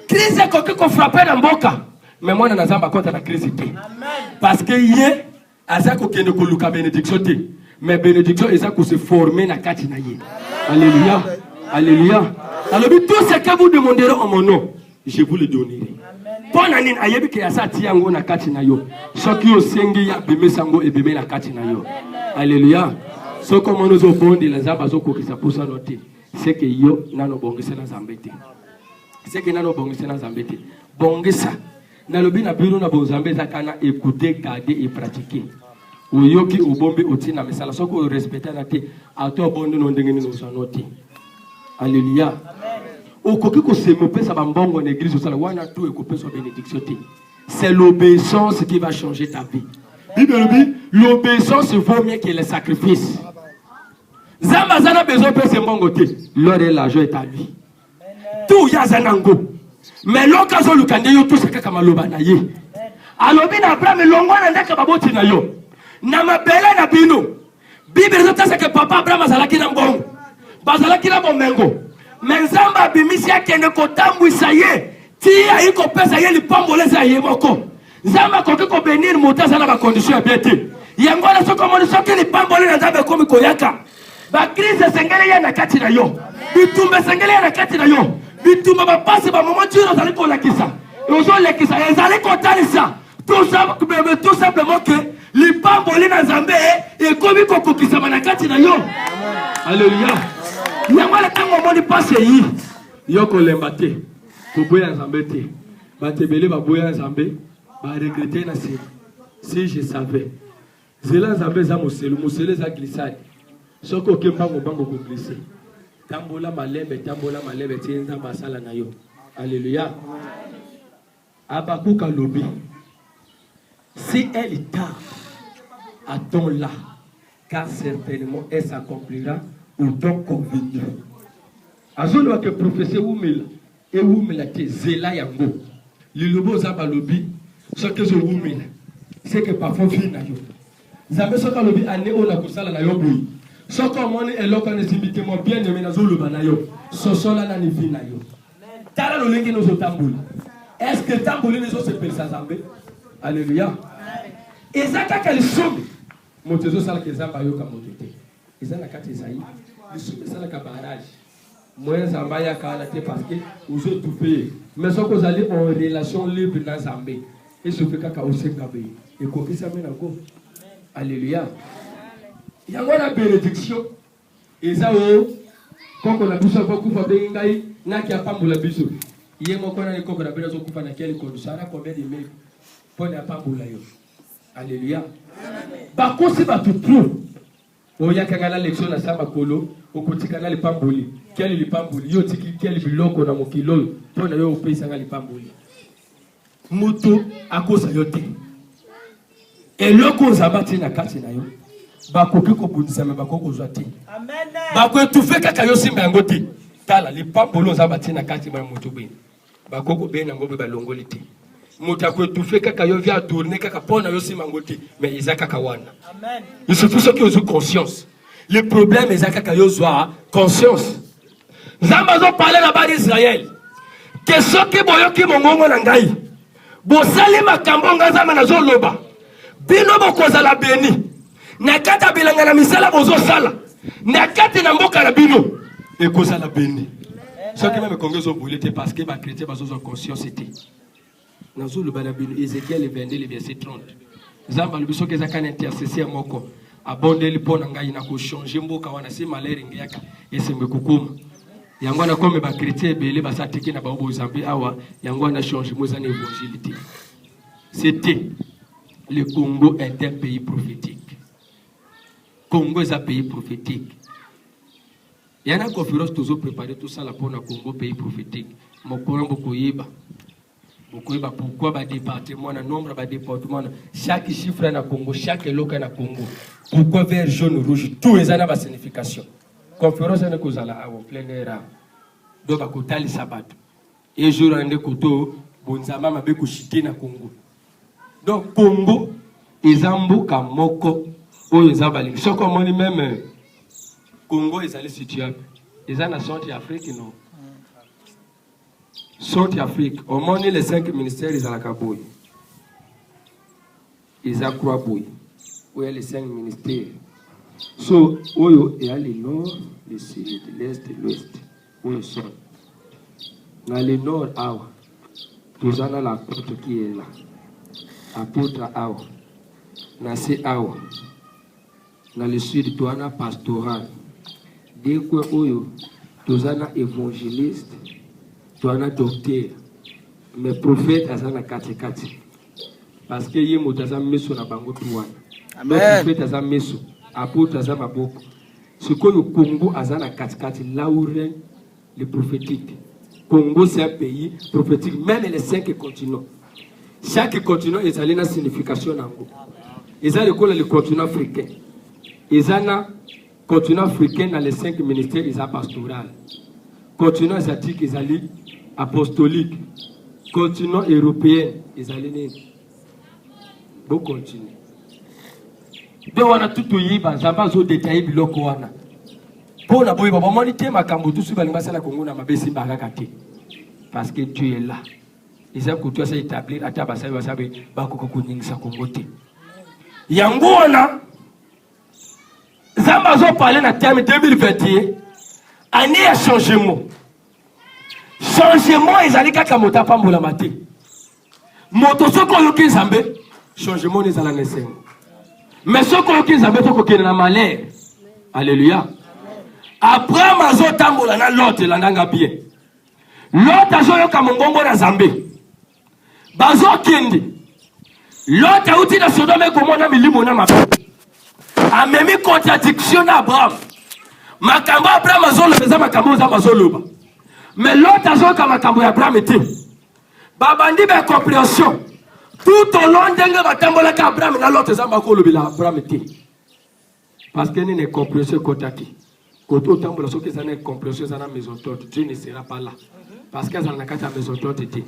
Crise koki ko frapper na mboka. Mais mwana na Nzambe akota na crise te. Parce que ye azako kende ko luka bénédiction te. Mais bénédiction ezako se former na kati na ye. Alléluia. Alléluia. Alors tout ce que vous demanderez en mon nom, je vous le donnerai. Pona nini ayebi ke asati yango na kati na yo. Soki yo sengi ya beme sango e beme na kati na yo. Alléluia. So comme nous au bondi la zamba zo ko kisa posa noté. C'est que yo nano bongisa na zambete. C'est que nano bongisa na zambete. Bongisa. Na lobi na biro na bozambeza kana écouter, garder et pratiquer. Oyoki obombe otina mesala soko respecter na te ato bondi no ndenge ni no noté. Alléluia. C'est l'obéissance qui va changer ta vie. Bible dit, l'obéissance vaut mieux que le sacrifice. Zamba zana besoin de faire mon côté. L'or et l'argent est à lui. Tout y a zanango. Mais l'occasion le kande yo tout ce que kamaloba na ye. Alobi na Abraham longo na ndeka baboti na yo. Na mabele na bino. Bible dit ça que papa Abraham azalaki na mbongo. Bazalaki na bomengo. Menzamba bimisi akende kotambwisa ye. Ti ayiko pesa ye lipamboleza ye moko. Zamba koki ko benir mutaza na ba condition ya biete. Yango na soko moni soki lipamboleza nzambe komi koyaka. Ba crise sengele ya na kati na yo. Bitumbe sengele ya na kati na yo. Bitumba ba passe ba moment tiro zali ko lakisa. Ozo lakisa ezali ko talisa. Tout simplement que lipamboli na nzambe e komi ko kokisa na kati na yo. Alléluia. Yango la tango moni passe yi. Yo ko lembate. Ko boya nzambe te. Ba tebele ba boya nzambe. Ba regretter na si je savais. Zela nzambe za musele za glissade. Soko ke mbango bango ko glisser. Tambola malembe tienza masala na yo. Alléluia. Abakuka lobi. Si elle tarde, attends-la, car certainement elle s'accomplira au temps convenu. Azolo que professeur Oumela et Oumela te zela yango. Lilobo zaba lobi, ce que je Oumela, c'est que parfois fille na yo. Zabe soka lobi ane ona kusala na yo boui. Soka moni eloka ne simbite mo bien aimé na zolo banayo. Sosola na ni vie na yo. Tala lo lengi no tambula. Est-ce que tambula ne so se pensa zambe? Alléluia. Ezaka kalisombe. Motezo sala kezamba yo kamotete. Ezana kati Isaïe. Lisombe sala ka barrage. Moi zamba ya kana te parce que vous êtes tout payé. Mais soko zali en relation libre na zambe. Et ce fait kaka osenga be. Et kokisa mena go. Alléluia. Il y a une bénédiction. Et ça, quand on a tout ça, beaucoup de gens n'a qui a pas moula biso. Il y a mon collègue qui a besoin de couper dans quelle condition. Ça a combien de mails pour ne pas moula yo. Alléluia. Par contre, c'est pas tout trop. Il y a quand la lection na sama kolo, au côté canal les pamboli. Quel est le pamboli? Yo tiki quel biloko na mokilo. Pour na yo pays sanga les pamboli. Moto à cause de yote. Et le qu'on s'abattit na kati na yo. Bakoki ko budisa me bakoko zwati. Amen. Bako tout fait kaka yo simba ngoti. Tala li pambolo za batina kati ba moto be. Bakoko be na ngobe balongoli te. Moto ko tout fait kaka yo via tourner kaka pona yo simba ngoti mais izaka kawana. Amen. Il suffit ceux qui ont conscience. Le problème est kaka yo zwa conscience. Zamba zo parler là-bas d'Israël. Que ceux qui boyoki mongongo na ngai. Bo sali makambo ngazama na zo loba. Bino bokoza la beni. Nakata bilanga na misala bozo sala. Nakati na mboka na bino. E koza la beni. Ce qui même kongezo bolete parce que ba chrétien bazo conscience était. Nazo le bana bino Ézéchiel 22 le verset 30. Zamba le biso keza kana intercesseur moko. Abonde li pona ngai na ko changer mboka wana si malere ngiyaka esembe kukuma. Yango na comme ba chrétien belé ba satiki na ba Zambi awa yango na changer moza na évangélité. C'était le Congo est un pays prophétique. Congo est un pays prophétique. Il y a une conférence toujours préparée tout ça là pour le Congo pays prophétique. Mon courant beaucoup yeba. Pourquoi ba département na nombre ba département chaque chiffre na Congo, chaque local na Congo. Pourquoi vert jaune rouge tout les ana ba signification. Conférence na kozala au plein air. Do ba kotali sabat. Et jour ande koto bonzama mabe ko chité na Congo. Donc Congo ezambo ka moko. Ce qu'on dit même Congo est allé situé. Ils ont Centre-Afrique, non. Centre-Afrique. Au moins, les 5 ministères, ils ont la Kaboui. Ils ont Kouaboui. Où il y a les 5 ministères. So, où il y a le nord, le sud, l'est et l'ouest. Où ils sont. Dans le nord, nous avons la porte qui est là. Apôtre Awa. Nassé Awa. Dans le sud, tu as un pastoral. Dès que tu as un évangéliste, tu as un docteur. Mais prophète, tu as un kati. Parce que y a un messo na bango tuwana. Amen. Prophète, tu as un messo. Apôtre, tu as un maboko. Ce que le Congo a un kati, là où règne le prophétique. Congo, c'est un pays prophétique, même les 5 continents. Chaque continent est allé dans la signification. Ils ont le continent africain. Ils ont le continent africain dans les 5 ministères, ils ont pastoral. Continent asiatique, ils ont apostolique. Continent européen, ils ont bon continent. Donc on a tout eu, Zamba zo détaillé biloko wana. Pour la boye, bon, on ma kambutu sur la Congo na mabesi bagakate. Parce que tu es là. Ils ont coutué à établir à Tabasa Wasabe Bakoko Kuningsa Kongote. Yango wana Zamba zo parlé na terme 2021. Année à changement. Changement, ils allaient kaka mota pambola maté. Moto soko yoki Zambé, changement ils allaient naître. Mais soko yoki Zambé to kokena na malheur. Alléluia. Après mazo tambola na l'autre la nanga bien. L'autre azo yoka mongongo na Zambé. Bazo kindi. L'autre outil na Sodome Gomorrhe na milimo na mabe. A même contradiction na Abraham. Makambo Abraham azolo pesa makambo za mazoloba. Mais l'autre azoka makambo ya Abraham était. Babandi ba compréhension. Tout au long d'engue batambola ka Abraham na l'autre za makolo bila Abraham était. Parce que ni ne compréhension kotaki. Koto tambola soki za ne compréhension za na maison torte, Dieu ne sera pas là. Parce que za na kata maison torte était.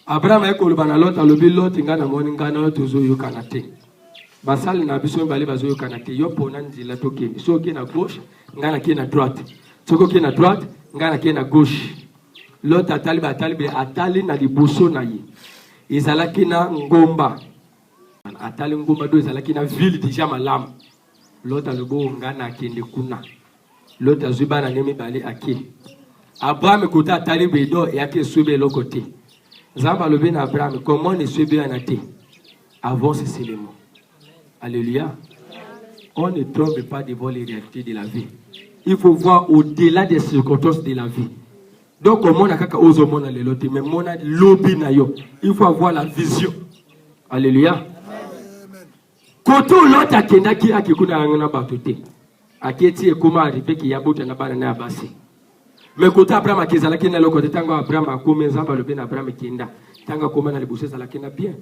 Abraham e koloba na l'autre alobi l'autre ngana moni ngana tozo yo kanate. Basali na biso mbali bazo yo kanate yo pona ndila tokeni. Soki na gauche, ngana ki na droite. Soko ki na droite, ngana ki na gauche. L'autre atali na liboso na ye. Ezalaki na ngomba. Atali ngomba do ezalaki na ville déjà malamu. L'autre alobo ngana akende kuna. L'autre azuba na nemi bali ake. Abraham kota atali bedo et ake soube l'autre côté. Zamba lobi na Abraham comment ne soube anate. Avance seulement. Alléluia. On ne trompe pas devant les réalités de la vie. Il faut voir au-delà des circonstances de la vie. Donc, on a kaka ozo mona le lote, mais mona lobi na yo. Il faut avoir la vision. Alléluia. Koto l'autre akenda ki akikuna ngana batote. Aketi ekoma arrivé ki yabuta na bana na basi. Mais koto Abraham akizala kina loko tango Abraham akome zamba lobi na Abraham kenda. Tanga koma na libuse zala kina bien.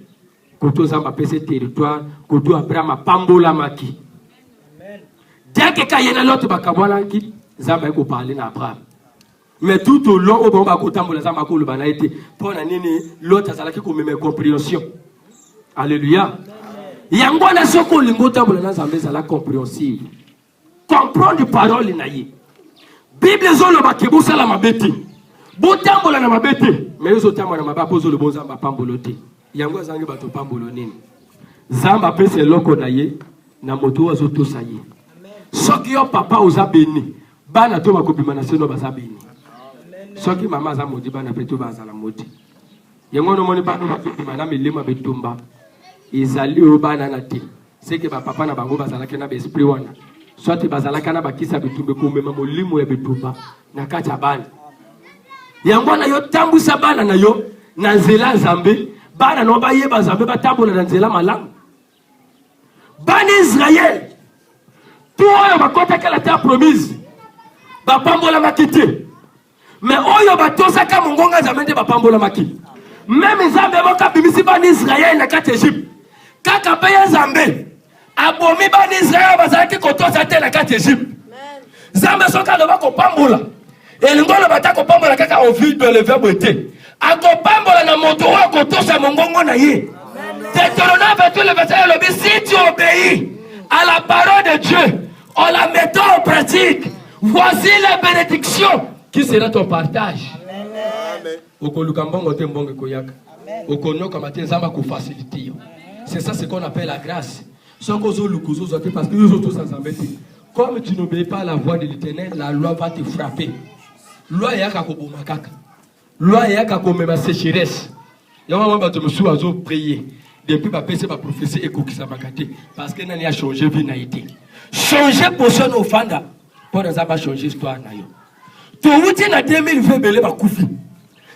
Koto zamba pese territoire, koto Abraham pambola maki. Dès que Kayena l'autre bakabwana ki zamba eko parler na Abraham. Mais tout au long au bon bakotambola zamba ko le bana été pour na nini l'autre azalaki ko même compréhension. Alléluia. Yango na soko lingo tambola na zamba zala compréhensive. Comprendre parole na ye. Bible zolo bakibusa la mabeti. Botambola na mabeti. Mais zo tambola na mabako zo le bon zamba pambolote. Yango zangi bato pambolo nini. Zamba pese loko na ye na moto wazo to sa ye. Soki yo papa oza beni bana to bakobima na seno baza beni soki mama za modi bana peto baza la modi yango no moni bana bakobima na milema betumba ezali o bana na te seke ba papa na bango bazala ke na be esprit wana soit bazala kana bakisa betumbe komema molimo ya betumba na kati bana yango na yo tambusa bana na yo na nzela Nzambe bana no ba yeba Nzambe batambola na nzela malamu bana Israël. Tout le monde a la terre promise. Bapambola makiti. Mais oyo batosa ka mongonga zamende bapambola maki. Même Nzambe boka bimisi ban Israël na kati Égypte. Kaka paya Nzambe. Abomi ban Israël bazalaki kotosa te na kati Égypte. Nzambe soka loba ko pambola. Et ngolo batako pambola kaka au fil de le verbe était. Ako pambola na moto wa kotosa mongongo na ye. Deutéronome 28 le verset le dit si tu obéis à la parole de Dieu en la mettant en pratique, voici la bénédiction qui sera ton partage. C'est ça ce qu'on appelle la grâce. Parce que nous autres sans embêter. Comme tu n'obéis pas à la voix de l'Éternel, la loi va te frapper. Loi ya kakoboma kaka. Loi ya kakomema sécheresse. Yawa bato musu azo prier. Depuis ma PC ma prophétie et kokisa makate parce que nani a changé vie na été. Changer position au fanda pour ça va changer histoire na yo. To wuti na 2020 bele ba kufi.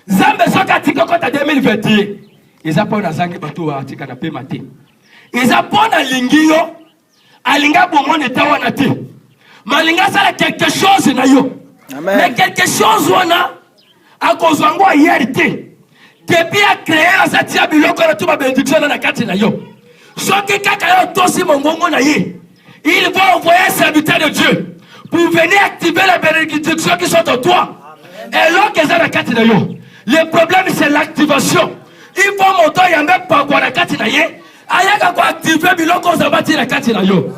Zambe soka tika kota 2021. Eza pona zangi bato wa tika na pe maté. Eza pona lingio alinga bomone tawa na te. Malinga sala quelque chose na yo. Amen. Mais quelque chose wana a kozwango hier te. Depuis à créer à cette biloko na tuba bénédiction na kati na yo. Soit que kaka yo tosi mongongo na ye, il va envoyer un serviteur de Dieu pour venir activer la bénédiction qui sont en toi. Et là que ça na kati na yo. Le problème c'est l'activation. Il faut monter y a même pas quoi na kati na ye. Ayaka ko activer biloko zabati na kati na yo.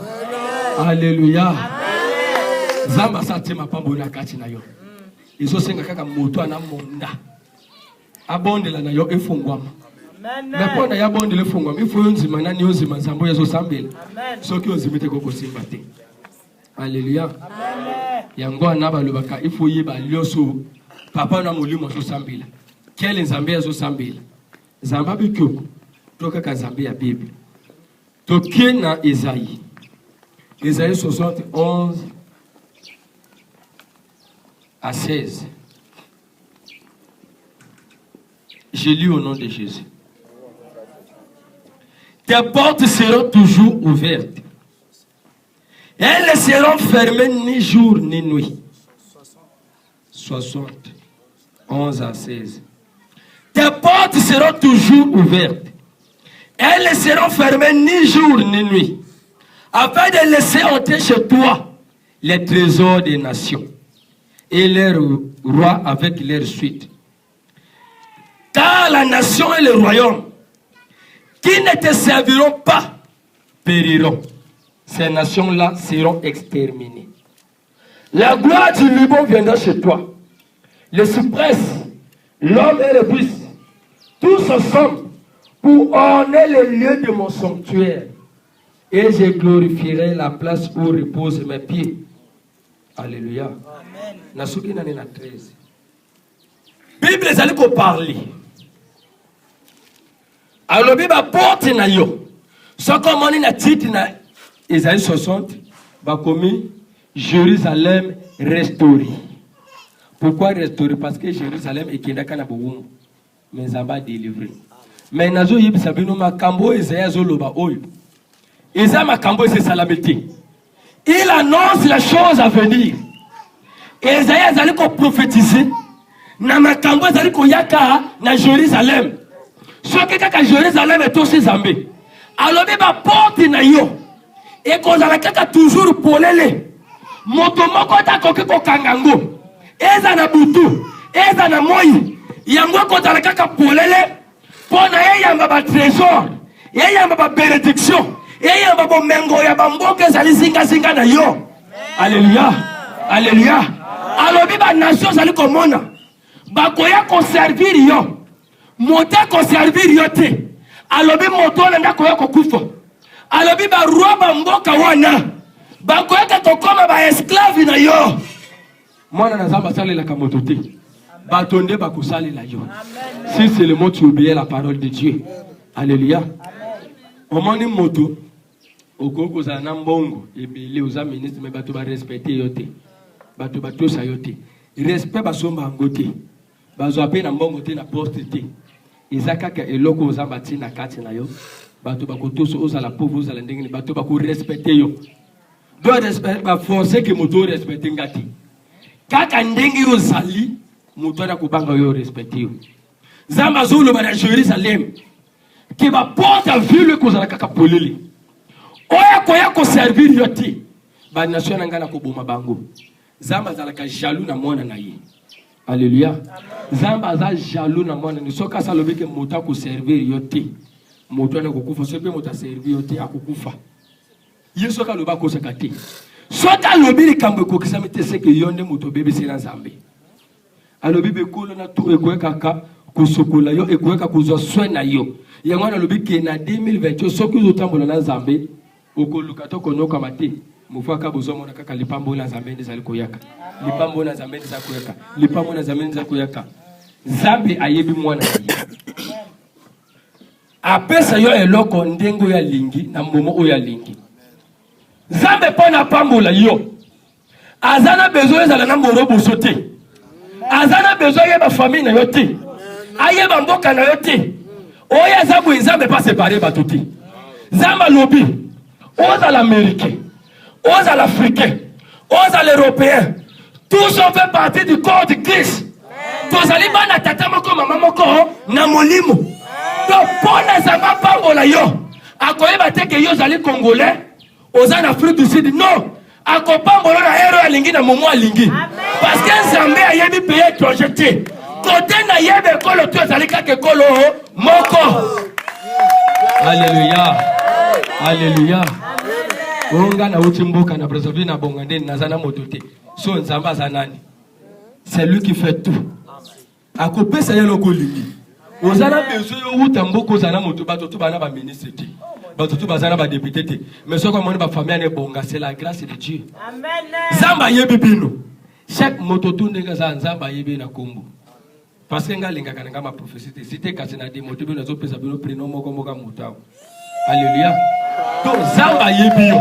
Alléluia. Zamba satima pambo na kati na yo. Izo senga kaka moto ana monda. Abondela na yo efungwama. Mais quand il y a bon de le fond, il faut une zima, nani ozima, zambo yazo sambel. So ki ozimite koko simbate. Alléluia. Yango anaba lubaka, il faut yeba lioso. Papa na mulimo so sambela. Quel nzambe yazo sambela. Zamba bikyo. Toka ka zambe ya Bible. Tokie na Esaïe. Esaïe 71 à 16. Je lis au nom de Jésus. Tes portes seront toujours ouvertes. Elles ne seront fermées ni jour ni nuit. 60, 11 à 16. Tes portes seront toujours ouvertes. Elles ne seront fermées ni jour ni nuit. Afin de laisser entrer chez toi les trésors des nations et leurs rois avec leur suite. Car la nation et le royaume qui ne te serviront pas périront. Ces nations-là seront exterminées. La gloire du Liban viendra chez toi. Le cyprès, l'homme et le buis, tous ensemble pour orner le lieu de mon sanctuaire. Et je glorifierai la place où reposent mes pieds. Alléluia. Amen. Nasuki nani na 13. Bible ezali ko parler. Alors Bible porte na yo. So comme on na titre na Esaïe 60 ba commis Jérusalem restauré. Pourquoi restaurer? Parce que Jérusalem est kindaka na boum. Mais ça va délivrer. Mais nazo yebisa bino makambo Esaïe zoloba oyo. Esaïe makambo c'est salamité. Il annonce la chose à venir. Esaïe azali ko prophétiser na makambo azali ko yaka na Jérusalem. Ce qui est Jérusalem est aussi zambé. Alors ba porte na yo. Et qu'on a kaka toujours polele. Motomoko ta koki ko kangango. Eza na butu, eza na moyi. Yango ko ta kaka polele. Pona ye yamba ba trésor, ye yamba ba bénédiction. Et il y a un mengo ya bamboke zali zinga zinga na yo. Alléluia. Alléluia. Alors biba nation zali komona. Bakoya ko servir yo. Mote ko servir yo te. Alors bi moto na ndakoya ko kufa. Alors biba roi bamboka wana. Bakoya ko koma ba esclave na yo. Mwana na zamba sali la kamoto te. Batonde bakusali la yo. Si c'est le mot tu oublies la parole de Dieu. Alléluia. Omoni moto okoko za na mbongo ebele oza ministre me bato ba respecter yote bato batosa yote respect basomba ngote bazo ape na mbongo te na poste te ezaka ka eloko oza bati na kati na yo bato bakotoso oza la pauvre oza la ndenge bato bako respecter yo do respect ba forcer que moto respecter ngati kaka ndenge yo zali moto na kubanga yo respecter yo zamba zolo ba na Jérusalem qui va porter vu le kozala kaka polele oya koya ko servir yoti ba nation ngana ko boma bango zamba zala ka jaloux na mona na ye. Alléluia. Zamba za jaloux na mona ni soka salobe ke mota ko servir yoti moto na ko kufa sobe mota servir yoti akukufa yeso ka loba ko sakati soka lobi kambe ko kisamete seke yonde moto bebe sina zambe alobi be kolo na to ekweka ka kusokola yo ekweka kuzwa swena yo yangwana lobi ke na 2020 soki uzotambola na zambe okoluka to konoka mate mufaka bozomo na kaka lipambo na zambe ndizali koyaka lipambo na zambe ndizali koyaka lipambo na zambe ndizali koyaka zambe ayebi mwana ye apesa yo eloko ndengo ya lingi na momo oya lingi zambe pona pambola yo azana besoin ezala na morobo sote azana besoin yeba famille na yo te ayeba mboka na yo te oya zabu nzambe pas séparer batuti zamba lobi oza l'américain oza l'africain oza l'européen tous on fait partie du corps de Christ tozali bana tata moko mama moko na molimo to pona zamba pambola yo akoyeba te ke yo zali congolais oza na Afrique du Sud. Non, akopambolo na héros alingi na momo alingi parce que Nzambe ayebi pays étranger te côté na yebe kolo tu ezali kaka kolo moko. Alléluia, alléluia. Onga na uchimboka na Brazzaville na Bongandeni na zana motote so Nzambe azanani, c'est lui qui fait tout. Akopesa yelo kolingi ozana besoin yo utamboko zana moto bato tu bana ba ministre te bato tu bazana ba député te mais soko moni ba famille ne bonga, c'est la grâce de Dieu. Amen. Nzamba yebi bino chaque moto tu ndenge za Nzamba yebi na kombo parce que ngalinga kananga ma prophétie cité kasena de moto bino zo pesa bino prénom moko moka moto. Alléluia. Donc Nzamba yebi yo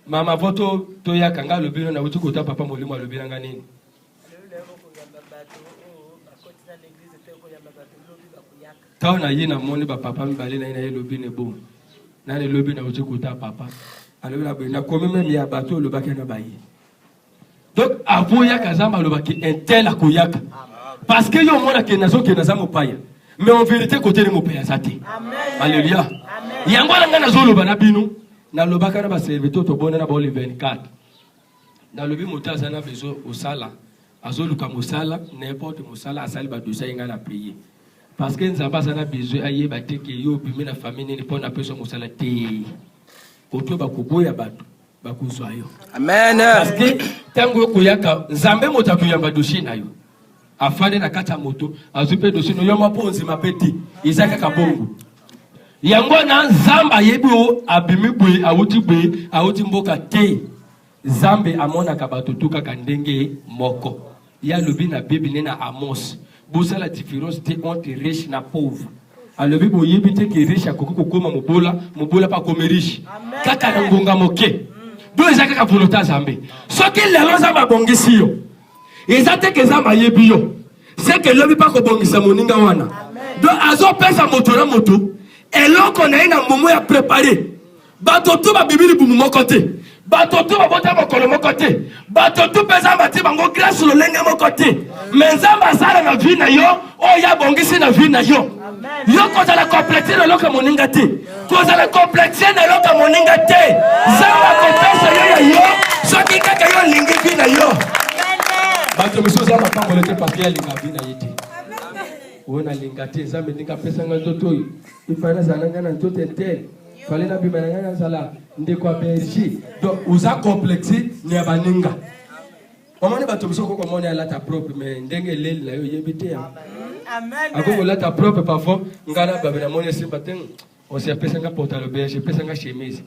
mama voto to ya kanga lo bino na uti kota papa molimo lo bino nganini. Quand on a eu un monde, papa me balait na lobby ne bon. Na le lobby na uti kota papa. Alors na comme même ya bateau le bac na bayi. Donc avoya kazamba le bac intel akoyaka. Parce que yo mona ke nazo ke nazamo paya. Mais en vérité côté de mon paya zate. Alléluia. Yango la ngana zo loba na binu. Na lobaka na ba serviteur to bona na ba le 24. Na lobby motaza na bezo au sala. Azoluka mosala n'importe mosala asali ba dosa inga na prier. Parce que Nzamba sana besoin aye ba te ke yo bimi na famille ni pona peso mosala te. Koto ba koboya bato ba kuzwa yo. Amen. Parce que tango koyaka Nzambe mota kuyamba dossier na yo. Afande na kata moto azupe dossier no yo maponzi mapeti izaka kabongo. Yango na Nzamba yebi o abimi bwe awuti mboka te. Nzambe amona kabato tuka kandenge moko. Ya lobi na Bible na Amos. Bosa la différence entre riche na pauvre. Alors Bible yebi te ke riche akoko kokoma mobola pa comme riche. Kaka na ngonga moke. Do ezaka ka volonté Nzambe. Soki lelo Nzamba bongisi yo. Ezate ke Nzamba yebi yo. C'est que lobi pa ko bongisa moninga wana. Do azo pesa moto na moto. Eloko na ina momo ya préparer. Bato to ba bibili bumu moko te. Bato tu babota mokolo moko te. Bato tu pesa bati bango grâce lo lenge moko te. Mais Nzamba sala na vie na yo, o ya bongisi na vie na yo. Yo koza la complexer na loka moninga te. Koza la complexer na loka moninga te. Nzamba kopesa yo ya yo, soki kaka yo lingi vie na yo. Bato miso Nzamba pangole te parce que linga vie na yete. Ona linga te Nzamba ninga pesa ngantoto. Ifana zananga na ntoto tel. Fallait na bimana na sala ndeko a berger donc uza complexé ni abaninga omoni bato bisoko ko moni ala ta propre mais ndenge leli na yo yebite ya amen akoko la ta propre parfois ngana babena moni se baten on se pesa nga pantalon berger pesa nga chemise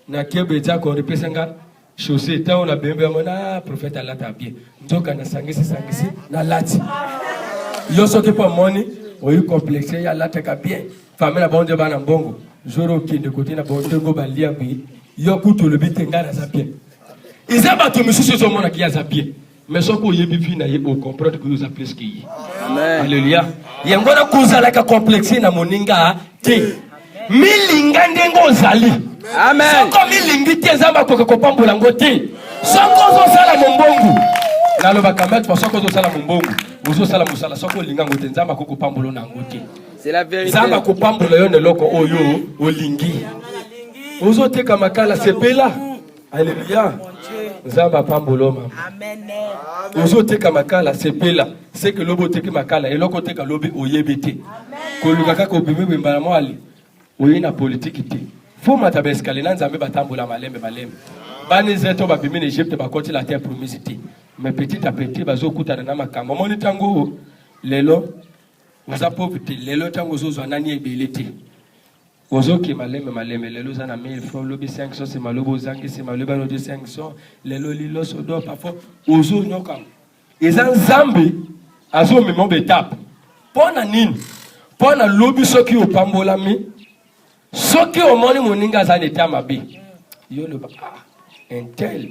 na kebe za ko pesa nga chaussée ta on a bembe mona prophète ala ta bien ndoka na sangisi na lati yo soki pa moni oyi complexé ya la ta ka bien famille na bonde bana mbongo Zoro qui de côté na bontengo balia bi yokuto le bitenga na zapie. Izaba to misusu so mona ki ya zapie. Mais soko yebi fi na yebo comprendre que nous appelons ce qui. Amen. Alléluia. Yangona kuzala ka complexe na moninga te. Milinga ndengo zali. Amen. Soko milingi te zamba ko kopambola ngote. Soko zo sala mombongo. Na lo bakamet fa soko zo sala mombongo. Ozo sala musala soko linga ngote nzamba ko kopambola na ngote. C'est la vérité. Zamba kupambula yo ne loko oyo olingi. Ozo teka makala sepela. Alléluia. Zamba pambolo mama. Amen. Ozo teka makala sepela. C'est que lobo teka makala eloko teka lobi oyebete. Koluka kaka obimi mbala mwali. Oyina politique te. Faut matabe escalier na Nzambe batambola malembe. Bani zeto babimi Egypte bakoti la terre promise te. Mais petit à petit bazo kutana na makambo. Moni tango lelo oza pauvreté lelo tango zozo nani ebelete ozo ki maleme lelo za na 1000 francs lobi 500 c'est malobo zangi c'est maloba no 500 lelo lilo sodo parfois ozo nyoka eza Nzambe azo memo betape pona nini pona lobi soki opambola mi soki omoni moninga za neta mabe yo le ba un tel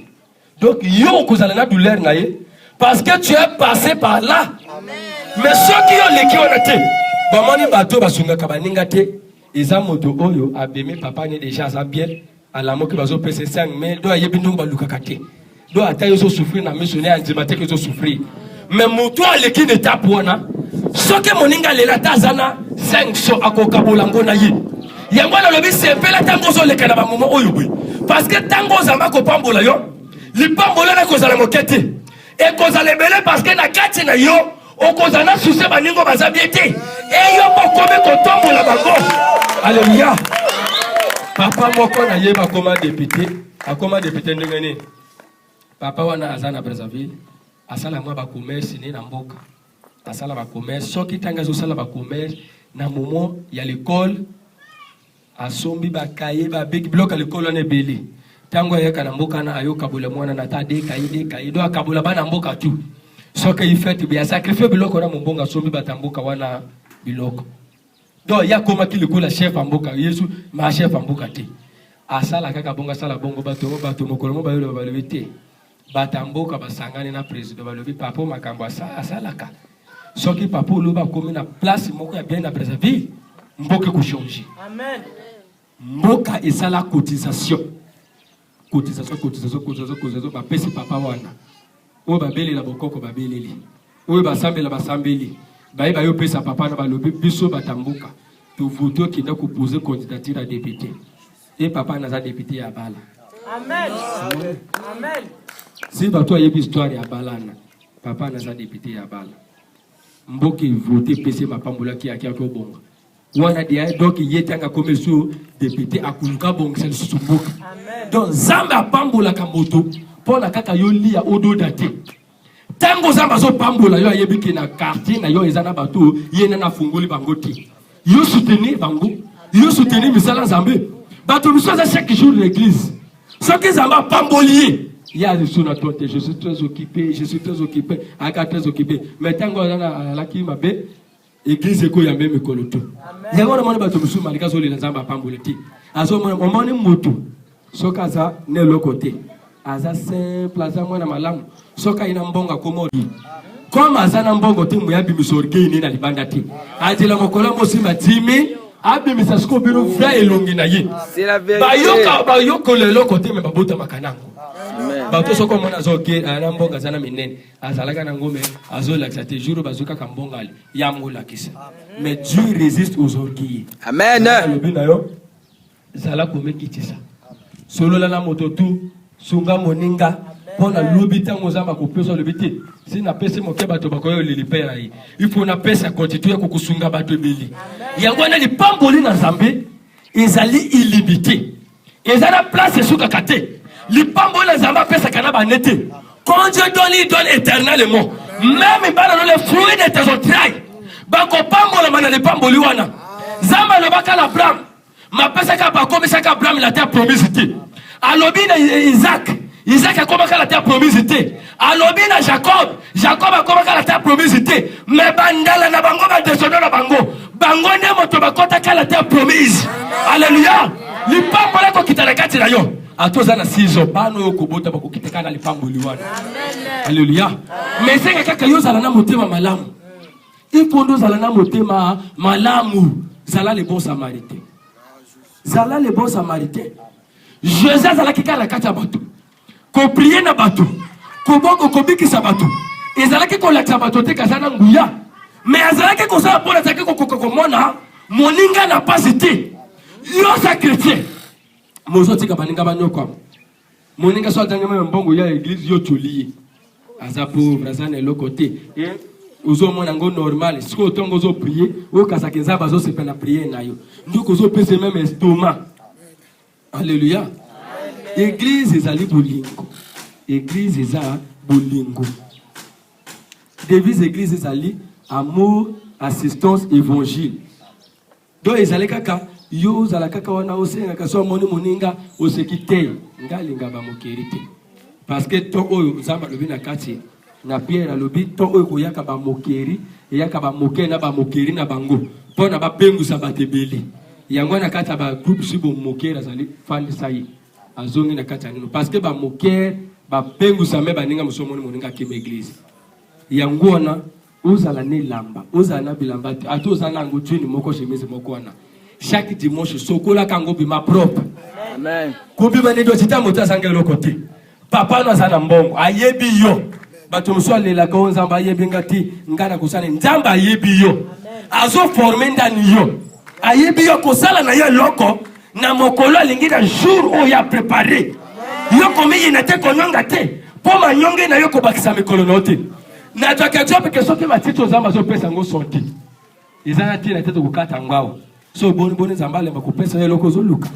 donc yo kozala na douleur na ye parce que tu es passé par là. Amen. Mais ceux qui ont les qui ont été, bamani bateau basunga kabaninga te, eza moto oyo abemi papa ni déjà za bien, à la moque bazo pese 5 mais do ayebindu baluka kate. Do atayo zo souffrir na missionnaire andimate que zo souffrir. Mais moto aleki ne tape wana, ceux qui moninga lela tazana 500 akokabola ngona yi. yango na lobi sepela tango zo leka na ba moment oyo boy parce que tango zamba ko pambola yo lipambola na kozala mokete e kozala ebele parce que na kati na yo okozana suse baningo bazabiete e yo bokome kotombola bango. Alléluia. Papa moko na yeba koma député ndenge nini papa wana azana Brazzaville asala mwa ba commerce ni na mboka asala ba commerce soki tanga zo sala ba commerce na moment ya l'école asombi ba kaye ba big block à l'école na ebele tango yeka na mboka na ayo kabula mwana na ta de kaye do akabula bana mboka tu soki ifete bi sacrifier biloko na mbonga sombi batamboka wana biloko do ya koma kilikola chef mboka Yesu ma chef mboka te asala kaka bonga sala bongo bato mokolo ba yolo balobete batamboka basangani na président balobi papa makambo asalaka soki papa loba komi na place moko ya bien na Brazzaville mboka ko changer. Amen. Mboka esala cotisation ba pesi papa wana o babeli la bokoko babeleli o basambeli ba yo pesa papa na balobi biso batamboka to voter qui na ko poser candidature à député et papa na za député ya bala. Amen. Amen. Si bato ayebi histoire ya balana papa na za député ya bala mboki voter pesi mapambola ki akia ko bonga wana dia donc yetanga comme sous député akuluka bonga sel sumbuka. Amen. Donc zamba pambola ka moto pona kaka yo lia odo date tango zamba zo pambola yo ayebi ki na quartier na yo ezana bato yena na fungoli bango ti yo soutenir bango yo soutenir misala zambe bato biso za chaque jour l'église ce que zamba pambolier. Il y a des sous na tonte, je suis très occupé, aka très occupé. Mais tango na la ki mabe église ko ya même koloto. Ya ngona mona bato biso malika zo le nzamba pamboleti. Azo mona momoni moto. Soka za ne le côté. Aza simple aza mona malamu. Soka ina mbonga komodi. Comme aza na mbongo te mu ya bimisorge ni na libanda te. Adila mokola mosima timi abi misasko biro fra elongi na ye. C'est la vérité. Ba yoko le lo côté me babota makanango. Bato soko mona zoke ana mbonga zana minene azalaka na ngome azolakisa te jour bazuka ka mbongali ya molakisa. Mais Dieu résiste aux orgueilleux. Amen. Le bina yo zala komekitisa solo la moto tu sunga moninga pona lobi tango zamba ko peso le biti si na pese mo ke bato bakoyo lilipera yi il faut na pesa constituer ko kusunga bato beli yango na lipamboli na Nzambe ezali illimité ezala place suka kate lipambo la Nzambe pesa kana banete quand Dieu donne il donne éternellement même dans les fruits de tes entrailles bako pambola mana lipambo liwana Nzambe lo bakala Abraham ma pesa ka bako misa ka Abraham la terre promise te alobi na Isaac akomaka la terre promise te alobi na Jacob akomaka la terre promise te mais bandala na bango ba descendant na bango ne moto bakota ka la terre promise. Alléluia. Lipambo la ko kitala kati na yo atoza na sizo bano yo kobota bako kitaka na lipambo liwana. Alléluia. Mais c'est kaka yo zala na motema malamu ipondo zala na motema malamu zala le bon samaritain. Zala le bon samaritain. Jésus zala kika la kata bato ko prier na bato ko boko ko bikisa bato ezala ke ko laksa bato te kazana nguya mais azala ke ko sa pona take ko mona moninga na pasité yo sa chrétien mozo tika baninga banyoko moninga so atanga mbongo ya église yo tolié aza pauvre azana le côté et ozo mona ngo normal siko tongo zo prier o kasaka nzaba zo se pena prier na yo ndiko zo pese même estomac. Alléluia. Église ezali bolingo. Église eza bolingo. Devise église ezali amour, assistance, évangile. Donc ezali kaka yo zala kaka wana osenga kaso moni moninga osekite ngalinga ba mokerite. Parce que to oyo Nzambe lobi na kati na Pierre lobi to oyo koyaka ba mokeri eyaka ba mokeri na ba mokeri na bango pona ba pengusa batebeli. Yango na kata ba groupe sibo mokeri azali fandi sai azongi na kata nino parce que ba mokeri ba pengusa me baninga musomoni moninga ke église. Yango na ozala ne lamba ozala na bilamba ati ozala ngo twini moko chemise moko wana chaque dimanche sokola kango bima propre. Amen. Kubima ne do tita mota sanga lo côté papa no sana mbongo ayebi yo bato muswale la ko Nzamba ayebi ngati ngana kusana Nzamba ayebi yo azo former ndani yo ayebi yo kosala na yo loko na mokolo alingi na jour oyo ya préparé yo komi na te konyonga te po manyonge na yo kobakisa mikolo na te na toka job ke soki matito zamba zo pesa ngo sorti izana tina te kokata ngwao so boni zambale makopesa yo loko zo luka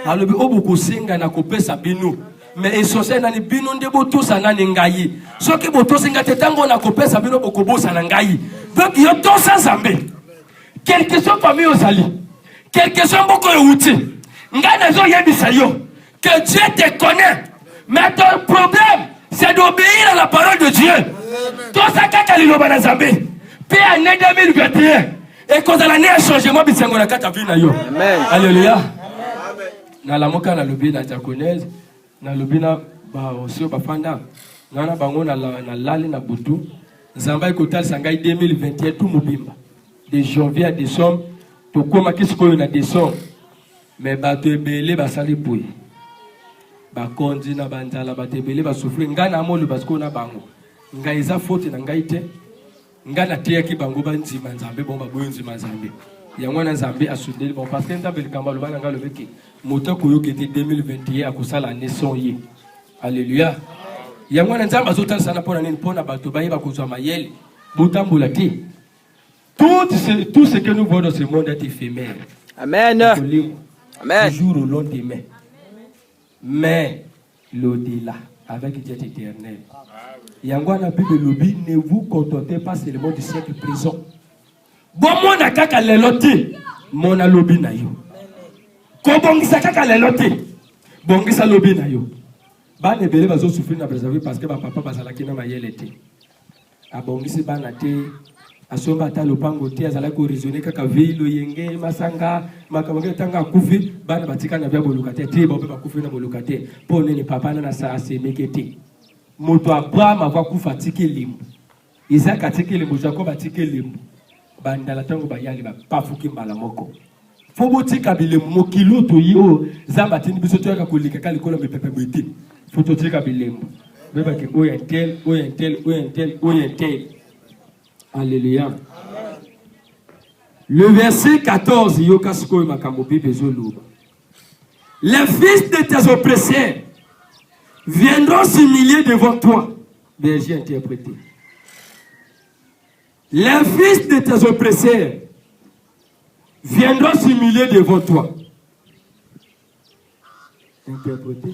alobi obuku singa na kopesa binu mais essentiel nani binu ndebo tosa nani ngai soki botosinga te tango na kopesa binu bokobosa na ngai donc yo tosa zambe quelque chose parmi ozali quelque chose boko yo uti ngai nazo yebisa yo que Dieu te connaît mais ton problème c'est d'obéir à la parole de Dieu tosa kaka liloba na zambe pe année 2021 et cause l'année a changé moi bisengo na kata vie na yo amen alléluia na la moka na lobi na japonais na lobina ba aussi ba fanda na bango na lali na butu zamba ikotal sangai 2021 tout mobimba de janvier à décembre to koma kisiko na décembre mais ba to ebele ba sali pouy ba kondi na banzala ba tebele ba souffrir ngana amolo basiko na bango ngai za faute na ngai te ngana te ki bango ba nzima nzambe bon ba bonzima nzambe yango na nzambe asudeli bon parce que nzambe likamba lo bana ngalo beki moto koyo kete 2021 akusala naissance ye alléluia yango na nzambe azotala sana pona nini pona bato baye bakozwa mayele botambola te tout ce que nous voyons dans ce monde est éphémère amen amen jour au lendemain mais l'au-delà avec Dieu éternel yango na Bible lobi ne vous contentez pas seulement du siècle présent bon mona kaka lelote mona lobi na yo ko bongisa kaka lelote bongisa lobi na yo bana ebele bazo souffrir na préserver parce que ba papa bazala kina mayele te abongisi bana te asomba ta lopango te azala ko raisonner kaka vilo yenge masanga makamanga tanga kufi bana batika na bya bolukate te ba kufi na bolukate po nene papa na sa asemekete moto Abraham ava kufa tike limbu Isaac atike limbu Jacob atike limbu bandala tango bayali ba pafuki mbala moko fobotika bile mokilo to yo zamba tini biso to yaka kolika kalikolo mepepe bwiti fototika bilembo beba ke oyentel alléluia le verset 14 yoka sikoy makambo bible zoluba les fils de tes oppresseurs viendront s'humilier devant toi berger interprété les fils de tes oppresseurs viendront s'humilier devant toi. Interprété.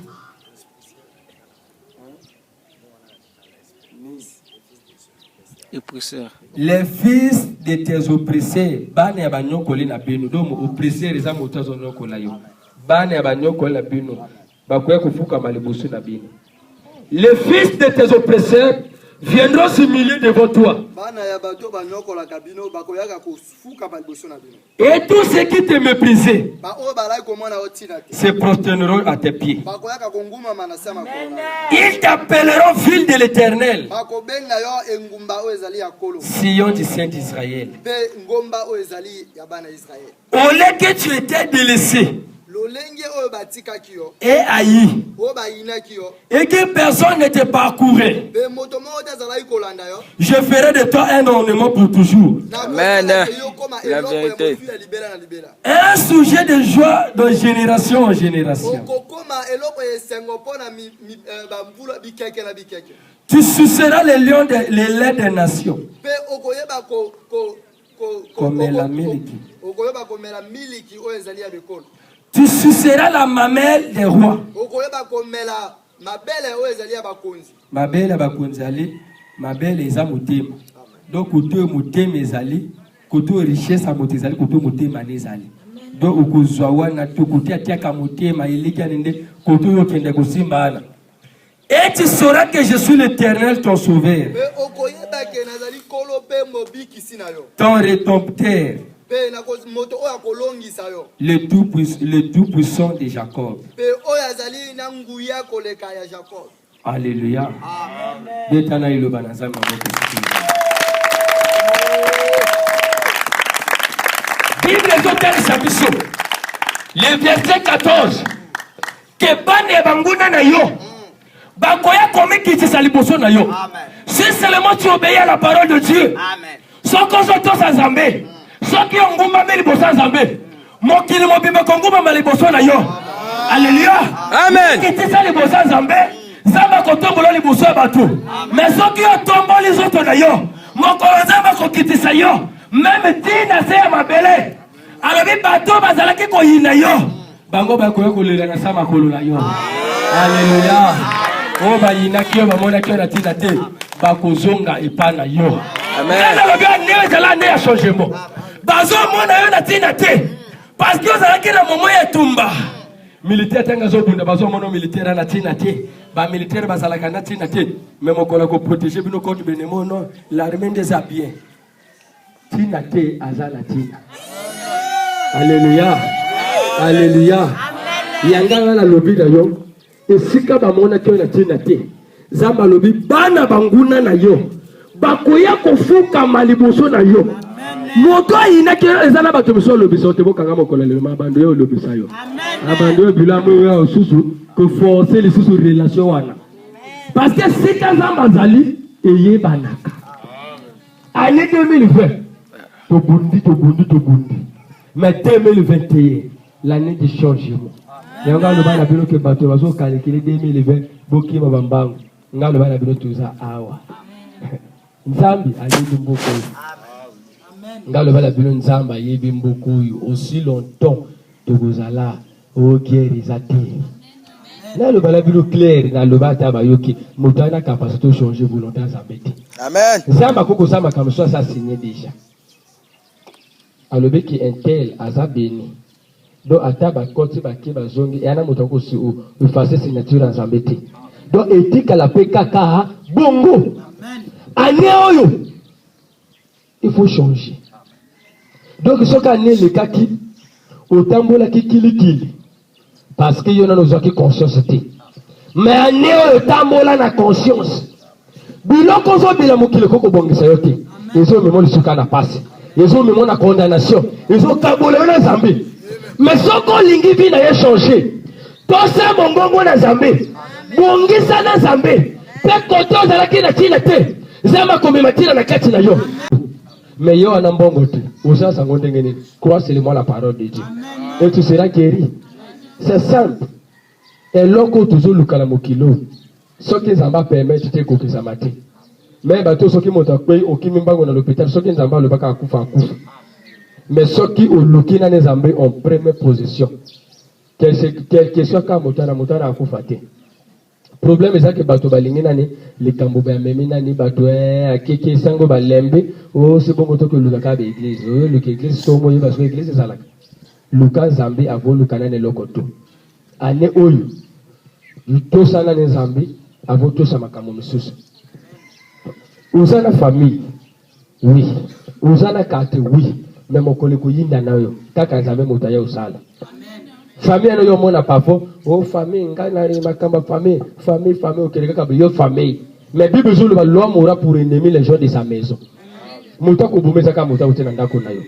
Les fils de tes oppresseurs, bane ya banyokoli na bino, donc oppresseur eza motazo nokola yo. Bane ya banyokoli na bino, bakoya kufuka malibusu na bino. Les fils de tes oppresseurs viendront s'humilier devant toi. Et tous ceux qui te méprisaient se prosterneront à tes pieds. Ils t'appelleront ville de l'Éternel, Sion du Saint d'Israël. Au lieu que tu étais délaissé et haï, et que personne ne te parcourait, je ferai de toi un ornement pour toujours. Amen. La vérité. Un sujet de joie de génération en génération. Tu suceras les laits des nations comme la miliki. Tu suceras la mamelle des rois. Ma belle bakonzali, ma belle eza motema. Donc koto motema ezali, koto richesse a motezali, koto motema nezali. Donc okozwa wana to koto atiaka motema elika nende koto yo kende kosimbana. Et tu sauras que je suis l'Éternel ton sauveur, ton rédempteur, le tout-puissant de Jacob. Alléluia. Bible le verset 14. Que bane banguna na yo. Bakoya komi kitisa liboso na yo. Si seulement tu obéis à la parole de Dieu. Soko zoto sa zambe. Si soki ngumba meli bosa nzambe mokili mobimba kongumba mali bosa na yo. Alléluia. Amen. Kitisa li bosa nzambe zamba kotombola li bosa batu. Mais soki yo tomboli zoto na yo mokolo zamba kokitisa yo même tina se ya mabele. Alobi bato bazalaki koyina yo. Bango bakoya kolela na sama kolo na yo. Alléluia. O bayina kiyo bamona kiyo na tina te bakozonga epana yo. Amen. Alobi ne zala ne ya changement. Bazo mona yo na tina te parce que ozalaki na momo ya tumba. Militaire tanga zo bunda bazo mona militaire na tina te. Ba militaire bazalaka na tina te. Mais mokola ko protéger bino contre benemono l'armée des habillés. Tina te azala tina. Alléluia. Alléluia. Yanga na lobi na yo. Esika ba mona kyo na tina te. Zamba lobi bana banguna na yo. Bakoya kofuka maliboso na yo. Moto ina kyo ezana bato biso lobi so te bokanga mokola le mabando yo lobi sa yo. Abando bilamu yo susu ko forcer les sous relation wana. Parce que sika zamba zali eye banaka. Année 2020. To bundi. Mais 2021, l'année du changement. Il y a un gars qui a dit que bateau va se calculer 2020, boki mabambangu. Nga le bana bilo tuza awa. Nzambi ayebi mboko. Nga le bana bilo nzamba ayebi mboko aussi longtemps tozala o guérisate. Là le bana bilo clair na le bata ba yoki mutana capacité de changer volontaire zambeti. Amen. Nzamba koko zamba comme ça signé déjà. Alobe ki intel aza béni. Donc ataba koti baki bazongi yana mutako si o effacer signature nzambe te. Donc etika la pe kaka bongo. Année oyo il faut changer. Donc soka année le kaki otambola ki kilikili parce que yona nous qui conscience te. Mais année oyo tambola na conscience. Biloko zo bila mokile koko bongisa yote. Ezo memo lisuka na passe. Ils ont mis la condamnation. Ils ont cabolé na Zambie. Mais ce qu'on lingi vient à changer. Tout ça, mon gongo na Zambie. Bongisa na Zambie. Pe koto zalaki na tina te. Zama komematira na kati na yo. Mais yo anambongo te. Osa sangonde ngene. Crois seulement la parole de Dieu. Et tu seras guéri. C'est simple. Et loko toujours lukala mokilo. Ce que Zamba permet, tu t'es coquille Zamate. Mais bateau soki motakwe okimimbango na l'hôpital soki nzamba le baka akufa. Mais soki oluki na nzambe en première position. Quel soit ka motana akufa te. Problème est que bateau balingi nani les kambo ba memi nani bateau akeke sango ba lembe o c'est bon moto que lukaka be église o luka église somo yi parce que église zalaka. Luka Zambi avo lukana ne lokoto. Ane oyo. To sana ne Zambi avo to sama kamo misusu. Uzana famille, oui. Uzana kate, oui. Mais mon collègue yinda na yo. Kaka Nzambe motaya usala. Famille ano yo mona pafo. Oh famille, ngana ri makamba famille. Famille, okeleka kabi yo famille. Mais Bible zulu ba l'homme aura pour ennemi les gens de sa maison. Mota kubumeza ka mota utena ndako na yo.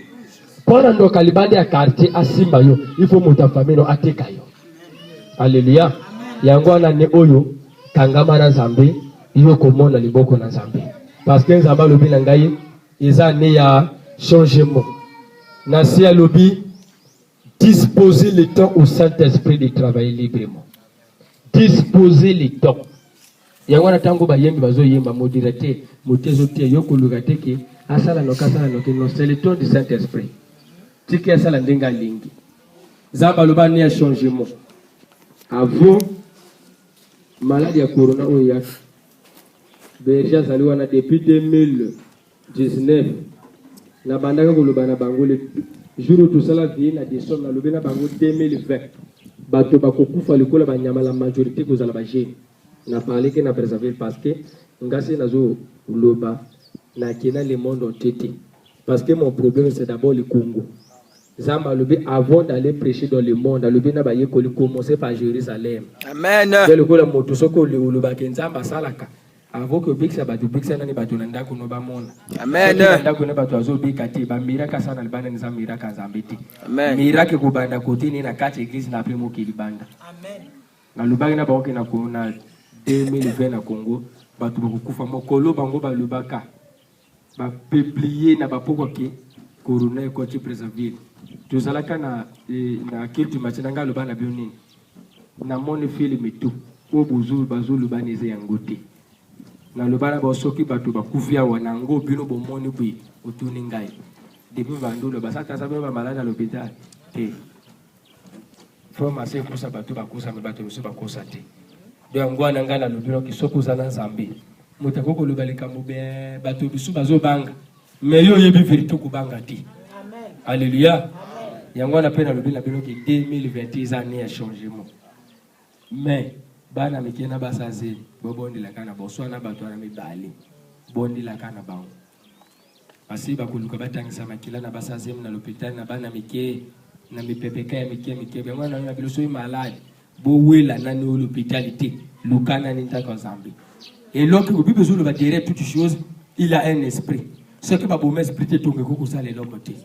Pona ndo kalibande ya quartier asimba yo. Il faut mota famille no ateka yo. Alléluia. Yango na ne oyo kangama na Nzambe, yo komona liboko na Nzambe. Parce que Nzamba lobi na ngai eza ne ya changement. Nasi ya lobi disposer le temps au Saint-Esprit de travailler librement. Disposer le temps. Yango na tango ba yembi bazo yemba modérité, motezo te yoko lugate ke asala no c'est le temps du Saint-Esprit. Tiki asala ndenga lingi. Nzamba loba ne ya changement. Avant maladie ya corona oya Berja Zaliwana depuis 2019. Na bandaka koloba na bango le jour où tout cela vient na décembre na lobi na bango 2020. Bato bakokufa likola banyama la majorité kozala ba jeune. Na parlé que na préserver parce que ngasi nazo loba na kena le monde entier. Parce que mon problème c'est d'abord le Congo. Zamba lobi avant d'aller prêcher dans le monde, lobi na ba yekoli commencer par Jérusalem. Amen. Le kola moto soko le loba kenzamba salaka. Avant que Bix abatu Bix nani batu nanda kuno ba mona. Amen. Nanda kuno batu azo bikati ba miraka sana libanda ni za miraka zambeti. Amen. Miraka ko banda côté ni na kati église na primo ki libanda. Amen. Na lubaki na ba na kuna 2020 na Congo batu ba kufa mokolo bango ba lubaka. Ba peuplier na ba poko ki corona ekoti Brazzaville tozalaka na kitu machinanga loba na bioni na moni film tout po bazulu baneze yango te na loba na bosoki bato bakufia wanango bino bomoni bwi otuni ngai depuis bandulo basata sabe ba malade à l'hôpital te forma se kusa bato bakusa me bato biso bakusa te de ngwana ngana lobiro kisoko za na Nzambe mutako loba likambo be bato biso bazobanga mais yo yebi vérité ko banga ti amen alléluia yango na pena lobila bino ki 2021 année a changement mais bana mikena basaze bobondi la kana boswana bato na mibali bondi la kana bawo asi bakuluka batangisa makila na basaze na l'hôpital na bana mike na mipepeka ya mike bengwana na biloso yi malade bo wela na no l'hôpitalité lukana ni ntaka Nzambe et l'autre ko bibezo le ba dire toute chose il a un esprit ce que ba bomé esprit te tonge ko sala le côté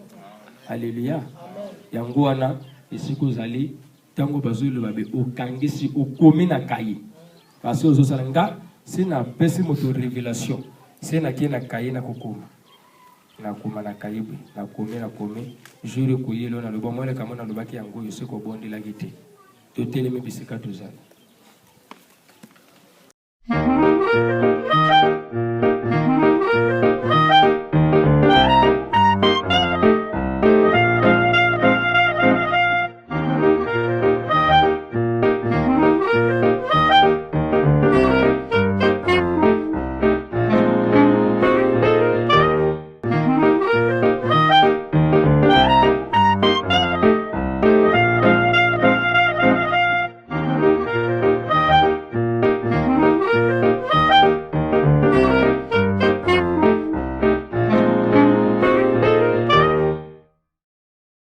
alléluia yango wana esiku zali tango bazulu babe okangisi okomi na kayi parce que ozosala nga sina pesi moto révélation sina kina kayi na kokoma na koma na kayibu na komi jure ko yelo na lobo mole kamona lobaki yango yose ko bondi la gite to telemi bisika tozala